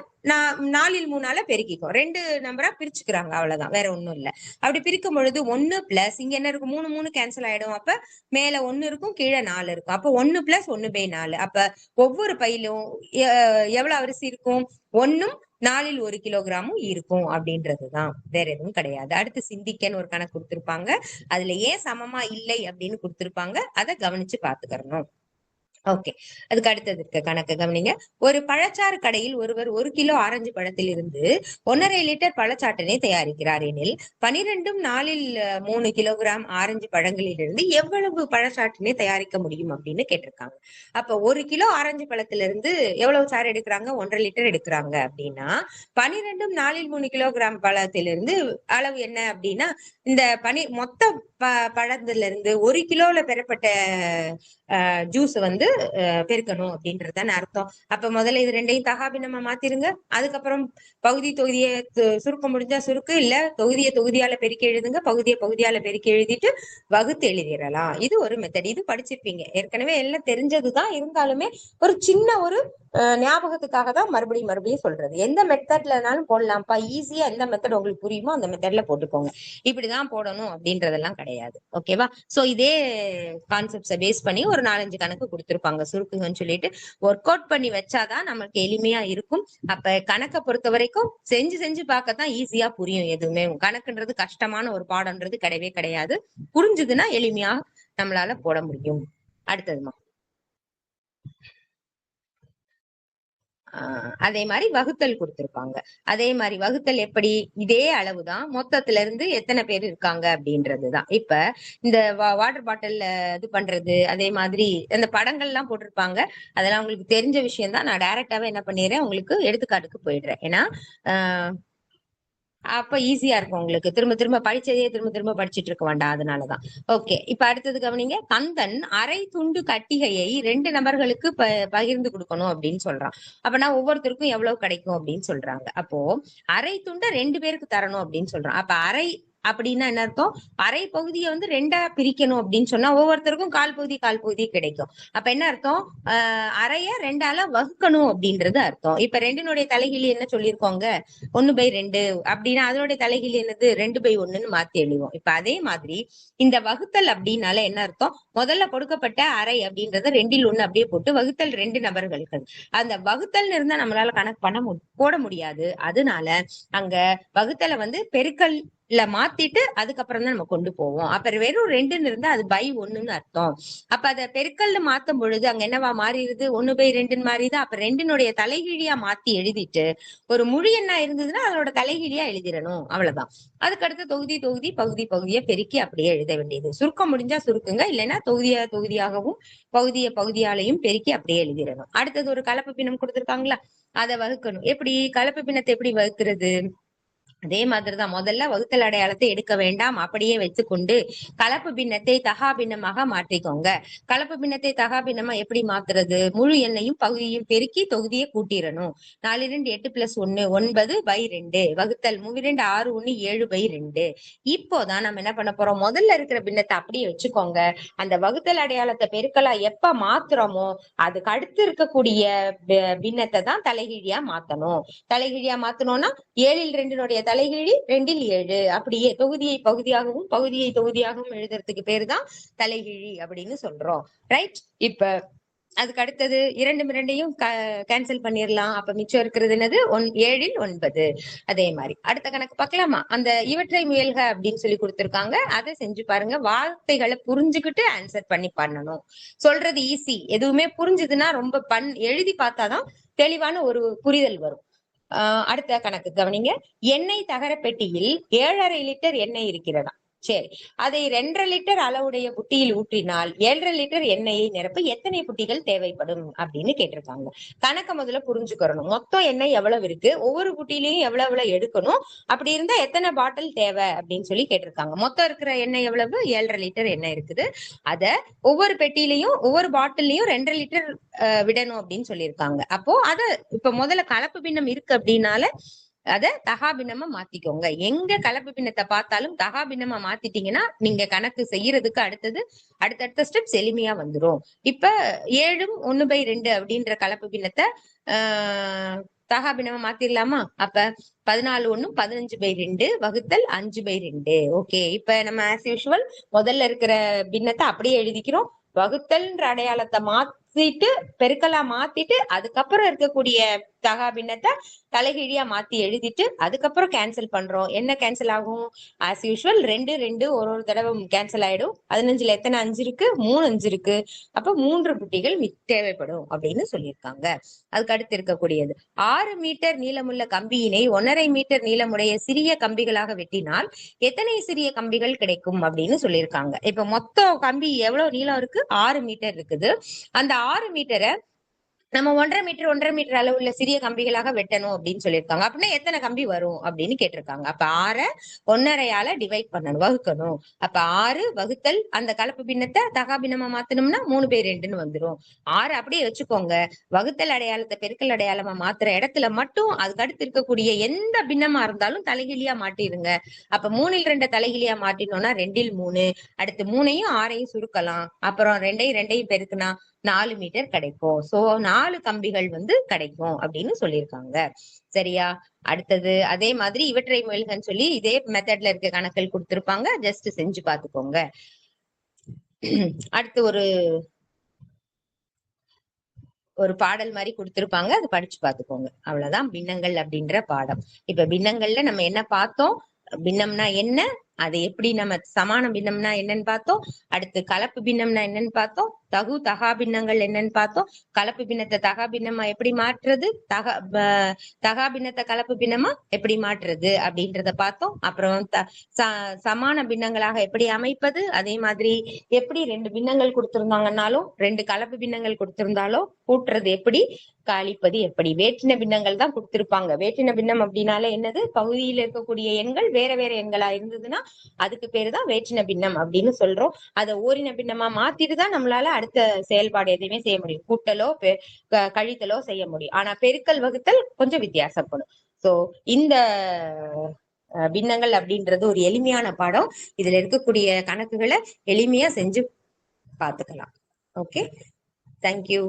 4ல் 3ஆல பெருக்கிக்கோ. 2 நம்பரா பிரிச்சுக்கிறாங்க, அவ்வளவுதான், வேற ஒண்ணும் இல்ல. அப்படி பிரிக்கும் பொழுது 1 + இங்க என்ன இருக்கும்? 3 கேன்சல் ஆயிடும். அப்ப மேல 1 இருக்கும், கீழே 4 இருக்கும். அப்ப 1 + 1/4. அப்ப ஒவ்வொரு பையிலும் எவ்வளவு அரிசி இருக்கும்? 1ம் 4ல் 1 கிலோகிராமும் இருக்கும் அப்படின்றதுதான், வேற எதுவும் கிடையாது. அடுத்து சிந்திக்கன்னு ஒரு கணக்கு கொடுத்திருப்பாங்க. அதுல ஏன் சமமா இல்லை அப்படின்னு கொடுத்திருப்பாங்க, அதை கவனிச்சு பாத்துக்கறணும். ஓகே, அதுக்கு அடுத்தது இருக்க கணக்கு கவனிங்க. ஒரு பழச்சாறு கடையில் ஒருவர் 1 கிலோ ஆரஞ்சு பழத்தில் இருந்து 1.5 லிட்டர் பழச்சாற்றினை தயாரிக்கிறார் எனில் 12ம் 4ல் 3 கிலோகிராம் ஆரஞ்சு பழங்களில் இருந்து எவ்வளவு பழச்சாற்றினை தயாரிக்க முடியும் அப்படின்னு கேட்டிருக்காங்க. அப்ப 1 கிலோ ஆரஞ்சு பழத்திலிருந்து எவ்வளவு சாறு எடுக்கிறாங்க? 1.5 லிட்டர் எடுக்கிறாங்க அப்படின்னா 12ம் 4ல் 3 கிலோகிராம் பழத்திலிருந்து அளவு என்ன அப்படின்னா இந்த மொத்த பழத்துல இருந்து 1 கிலோல பெறப்பட்ட ஜூஸ் வந்து பெருக்கணும் அப்படின்றதுதான் அர்த்தம். அப்ப முதல்ல இது 2ஐயும் தகாபின்னமா மாத்திருங்க. அதுக்கப்புறம் பகுதி தொகுதியை சுருக்க முடிஞ்சா சுருக்கு, இல்ல தொகுதியால பெருக்கி எழுதுங்க, பகுதியால பெருக்கி எழுதிட்டு வகுத்து எழுதிடலாம். இது ஒரு மெத்தட். இது படிச்சிருப்பீங்க ஏற்கனவே, எல்லாம் தெரிஞ்சதுதான், இருந்தாலுமே ஒரு சின்ன ஒரு ஞாபகத்துக்காக தான் மறுபடியும் சொல்றது. எந்த மெத்தட்லனாலும் போடலாம்ப்பா, ஈஸியா எந்த மெத்தட் உங்களுக்கு புரியுமோ அந்த மெத்தட்ல போட்டுக்கோங்க. இப்படிதான் போடணும் அப்படின்றதெல்லாம் கிடையாது. ஓகேவா? சோ இதே கான்செப்ட்ஸை பேஸ் பண்ணி ஒரு 4-5 கணக்கு கொடுத்திருப்பாங்க. கொடுத்திருப்பாங்க சுருக்குங்கன்னு சொல்லிட்டு. ஒர்க் அவுட் பண்ணி வச்சாதான் நமக்கு எளிமையா இருக்கும். அப்ப கணக்கை பொறுத்த வரைக்கும் செஞ்சு செஞ்சு பார்க்கத்தான் ஈஸியா புரியும். எதுவுமே கணக்குன்றது கஷ்டமான ஒரு பாடம்ன்றது கிடையவே கிடையாது. புரிஞ்சுதுன்னா எளிமையா நம்மளால போட முடியும். அடுத்ததுமா அதே மாதிரி வகுத்தல் கொடுத்திருப்பாங்க. அதே மாதிரி வகுத்தல் எப்படி, இதே அளவுதான் மொத்தத்துல இருந்து எத்தனை பேர் இருக்காங்க அப்படின்றதுதான். இப்ப இந்த வாட்டர் பாட்டில்ல இது பண்றது, அதே மாதிரி அந்த படங்கள் எல்லாம் போட்டிருப்பாங்க. அதெல்லாம் உங்களுக்கு தெரிஞ்ச விஷயம் தான். நான் டைரக்டாவே என்ன பண்ணிடுறேன், உங்களுக்கு எடுத்துக்காட்டுக்கு போயிடுறேன். ஏன்னா அப்ப ஈஸியா இருக்கும் உங்களுக்கு. திரும்ப திரும்ப படிச்சதையே திரும்ப திரும்ப படிச்சுட்டு இருக்க வேண்டாம். அதனாலதான். ஓகே, இப்ப அடுத்தது கவனிங்க. கந்தன் அரை துண்டு கட்டிகையை 2 நபர்களுக்கு பகிர்ந்து கொடுக்கணும் அப்படின்னு சொல்றான். அப்பனா ஒவ்வொருத்தருக்கும் எவ்வளவு கிடைக்கும் அப்படின்னு சொல்றாங்க. அப்போ அரை துண்டை 2 பேருக்கு தரணும் அப்படின்னு சொல்றான். அப்ப அரை அப்படின்னா என்ன அர்த்தம், அரை பகுதியை வந்து 2ஆ பிரிக்கணும் அப்படின்னு சொன்னா ஒவ்வொருத்தருக்கும் கால் பகுதி கிடைக்கும். அப்ப என்ன அர்த்தம், அரைய 2ஆல வகுக்கணும் அப்படின்றது அர்த்தம். இப்ப 2னுடைய தலைகீழ் என்ன சொல்லியிருக்கோங்க, 1/2 அப்படின்னா அதனுடைய தலைகீழ் என்னது, 2/1 மாத்தி எழுதுவோம். இப்ப அதே மாதிரி இந்த வகுத்தல் அப்படின்னால என்ன அர்த்தம், முதல்ல கொடுக்கப்பட்ட அரை அப்படின்றத 2ல் 1 அப்படியே போட்டு வகுத்தல் 2 நபர்களுக்கு. அந்த வகுத்தல் இருந்தா நம்மளால கணக்கு போட முடியாது. அதனால அங்க வகுத்தலை வந்து பெருக்கல் மாத்திட்டு அதுக்கப்புறம் தான் நம்ம கொண்டு போவோம். அப்ப வெறும் 2ன்னு இருந்தா அது பை 1ன்னு அர்த்தம். அப்ப அத பெருக்கல்ல மாத்தும் பொழுது அங்க என்னவா மாறிடுது, 1/2ன்னு மாறிதான். அப்ப 2னுடைய தலைகீழியா மாத்தி எழுதிட்டு ஒரு முழு எண்ணா இருந்ததுன்னா அதோட தலைகீழியா எழுதிடணும். அவ்வளவுதான். அதுக்கடுத்து தொகுதி தொகுதி பகுதி பகுதியை பெருக்கி அப்படியே எழுத வேண்டியது. சுருக்கம் முடிஞ்சா சுருக்குங்க, இல்லைன்னா தொகுதியாகவும் பகுதியாலையும் பெருக்கி அப்படியே எழுதிடணும். அடுத்தது ஒரு கலப்பு பின்னம் கொடுத்திருக்காங்களா, அதை வகுக்கணும். எப்படி கலப்பு பின்னத்தை எப்படி வகுக்கிறது, அதே மாதிரிதான். முதல்ல வகுத்தல் அடையாளத்தை எடுக்க வேண்டாம், அப்படியே வச்சுக்கொண்டு கலப்பு பின்னத்தை தகா பின்னமாக மாற்றிக்கோங்க. கலப்பு பின்னத்தை தகா பின்னமா எப்படி மாத்துறது, முழு எண்ணையும் பகுதியும் பெருக்கி தொகுதியை கூட்டிடணும். 4 2 8 + 1 9/2 வகுத்தல் 3 2 6 1 7/2. இப்போதான் நம்ம என்ன பண்ண போறோம், முதல்ல இருக்கிற பின்னத்தை அப்படியே வச்சுக்கோங்க. அந்த வகுத்தல் அடையாளத்தை பெருக்கலா எப்ப மாத்துறோமோ அதுக்கு அடுத்து இருக்கக்கூடிய பின்னத்தை தான் தலைகீழியா மாத்தணும். தலைகீழியா மாத்தணும்னா 7ல் 2னுடைய தலைகீழி 2ல் 7. அப்படியே தொகுதியை தொகுதியாகவும் எழுதுறதுக்கு பேரு தான் தலைகீழி அப்படின்னு சொல்றோம். ரைட். இப்ப அதுக்கு அடுத்தது 2 கேன்சல் பண்ணிடலாம். அப்ப மிச்சம் இருக்கிறது என்னது, 7ல் 9. அதே மாதிரி அடுத்த கணக்கு பார்க்கலாமா. அந்த இவற்றை முயல்க அப்படின்னு சொல்லி கொடுத்திருக்காங்க. அதை செஞ்சு பாருங்க. வார்த்தைகளை புரிஞ்சுக்கிட்டு ஆன்சர் பண்ணணும். சொல்றது ஈஸி, எதுவுமே புரிஞ்சுதுன்னா ரொம்ப எழுதி பார்த்தாதான் தெளிவான ஒரு புரிதல் வரும். அடுத்த கணக்கு கவனிங்க. எண்ணெய் தகர பெட்டியில் 7.5 லிட்டர் எண்ணெய் இருக்கிறதா, சரி. அதை 2.5 லிட்டர் அளவுடைய புட்டியில் ஊற்றினால் 7.5 லிட்டர் எண்ணெயை நிரப்ப எத்தனை புட்டிகள் தேவைப்படும் அப்படின்னு கேட்டிருக்காங்க. கணக்க முதல்ல புரிஞ்சுக்கணும். மொத்தம் எண்ணெய் எவ்வளவு இருக்கு, ஒவ்வொரு புட்டிலையும் எவ்வளவு எடுக்கணும், அப்படி இருந்தா எத்தனை பாட்டில் தேவை அப்படின்னு சொல்லி கேட்டிருக்காங்க. மொத்தம் இருக்கிற எண்ணெய் எவ்வளவு, 7.5 லிட்டர் எண்ணெய் இருக்குது. அத ஒவ்வொரு பெட்டியிலையும் ஒவ்வொரு பாட்டிலையும் 2.5 லிட்டர் விடணும் அப்படின்னு சொல்லியிருக்காங்க. அப்போ அத இப்ப முதல்ல கலப்பு பின்னம் இருக்கு அப்படின்னால அத தகா பின்னமா மாத்திக்கோங்க. எங்க கலப்பு பின்னத்தை பார்த்தாலும் தகா பின்னமா மாத்திட்டீங்கன்னா நீங்க கணக்கு செய்யறதுக்கு அடுத்தடுத்த ஸ்டெப்ஸ் எளிமையா வந்துடும். இப்ப 7 1/2 அப்படின்ற கலப்பு பின்னத்தை தகா பின்னமா மாத்திரலாமா. அப்ப 14 1 15/2 வகுத்தல் 5/2. ஓகே, இப்ப நம்ம ஆஸ் யூசுவல் முதல்ல இருக்கிற பின்னத்தை அப்படியே எழுதிக்கிறோம். வகுத்தல்ன்ற அடையாளத்தை மாத்திட்டு பெருக்கலா மாத்திட்டு அதுக்கப்புறம் இருக்கக்கூடிய தகா பின்னத்தை தலைகீழியா மாத்தி எழுதிட்டு அதுக்கப்புறம் கேன்சல் பண்றோம். என்ன கேன்சல் ஆகும், ஆஸ் யூசுவல் 2 2 ஒரு தடவை கேன்சல் ஆயிடும். 15ல எத்தனை 5 இருக்கு, 3 5 இருக்கு. அப்ப 3 புட்டிகள் தேவைப்படும் அப்படின்னு சொல்லியிருக்காங்க. அதுக்கு அடுத்து இருக்கக்கூடியது 6 மீட்டர் நீளமுள்ள கம்பியினை 1.5 மீட்டர் நீளமுடைய சிறிய கம்பிகளாக வெட்டினால் எத்தனை சிறிய கம்பிகள் கிடைக்கும் அப்படின்னு சொல்லியிருக்காங்க. இப்ப மொத்தம் கம்பி எவ்வளவு நீளம் இருக்கு, 6 மீட்டர் இருக்குது. அந்த 6 மீட்டரை நம்ம 1.5 மீட்டர் அளவுள்ள சிறிய கம்பிகளாக வெட்டணும் அப்படின்னு சொல்லியிருக்காங்க. அப்படின்னா எத்தனை கம்பி வரும் அப்படின்னு கேட்டிருக்காங்க. அப்ப 6 1.5ஆல டிவைட் பண்ணணும், வகுக்கணும். அப்ப 6 வகுத்தல் அந்த கலப்பு பின்னத்தை தகா பின்னமா மாத்தணும்னா 3/2 வந்துடும். 6 அப்படியே வச்சுக்கோங்க. வகுத்தல் அடையாளத்தை பெருக்கல் அடையாளமா மாத்துற இடத்துல மட்டும் அதுக்கு அடுத்து இருக்கக்கூடிய எந்த பின்னமா இருந்தாலும் தலைகீழியா மாட்டிருங்க. அப்ப 3ல் 2 தலைகீழியா மாட்டினோம்னா 2ல் 3. அடுத்து 3ஐயும் 6ஐயும் சுருக்கலாம். அப்புறம் 2ஐயும் பெருக்குனா 4 மீட்டர் கிடைக்கும். சோ 4 கம்பிகள் கிடைக்கும் அப்படின்னு சொல்லியிருக்காங்க. சரியா. அடுத்தது அதே மாதிரி இவற்றை முயல்கன்னு சொல்லி இதே மெத்தட்ல இருக்க கணக்குகள் கொடுத்திருப்பாங்க. ஜஸ்ட் செஞ்சு பாத்துக்கோங்க. அடுத்து ஒரு ஒரு பாடல் மாதிரி கொடுத்திருப்பாங்க, அது படிச்சு பாத்துக்கோங்க. அவ்வளவுதான் பின்னங்கள் அப்படின்ற பாடம். இப்ப பின்னங்கள்ல நம்ம என்ன பார்த்தோம், பின்னம்னா என்ன, அது எப்படி நம்ம சமான பின்னம்னா என்னன்னு பார்த்தோம், அடுத்து கலப்பு பின்னம்னா என்னன்னு பார்த்தோம், தகா பின்னங்கள் என்னன்னு பார்த்தோம், கலப்பு பின்னத்தை தகா பின்னமா எப்படி மாற்றுறது, தகா பின்னத்தை கலப்பு பின்னமா எப்படி மாற்றுறது அப்படின்றத பார்த்தோம். அப்புறம் சமான பின்னங்களாக எப்படி அமைப்பது, அதே மாதிரி எப்படி ரெண்டு பின்னங்கள் கொடுத்திருந்தாங்கன்னாலும் ரெண்டு கலப்பு பின்னங்கள் கொடுத்திருந்தாலும் கூட்டுறது எப்படி, கழிப்பது எப்படி. வேற்றின பின்னங்கள் தான் கொடுத்திருப்பாங்க. வேற்றின பின்னம் அப்படின்னாலே என்னது, பகுதியில் இருக்கக்கூடிய எண்கள் வேற வேற எண்களா இருந்ததுன்னா அதுக்கு பேருதான் வேற்றின பின்னம் அப்படின்னு சொல்றோம். அதை ஓரின பின்னமா மாத்திட்டு தான் நம்மளால அடுத்த செயல்பாடு எதுவுமே செய்ய முடியும். கூட்டலோ கழித்தலோ செய்ய முடியும். ஆனா பெருக்கல் வகுத்தல் கொஞ்சம் வித்தியாசப்படும். சோ இந்த பின்னங்கள் அப்படின்றது ஒரு எளிமையான பாடம். இதுல இருக்கக்கூடிய கணக்குகளை எளிமையா செஞ்சு பாத்துக்கலாம். Okay, thank you.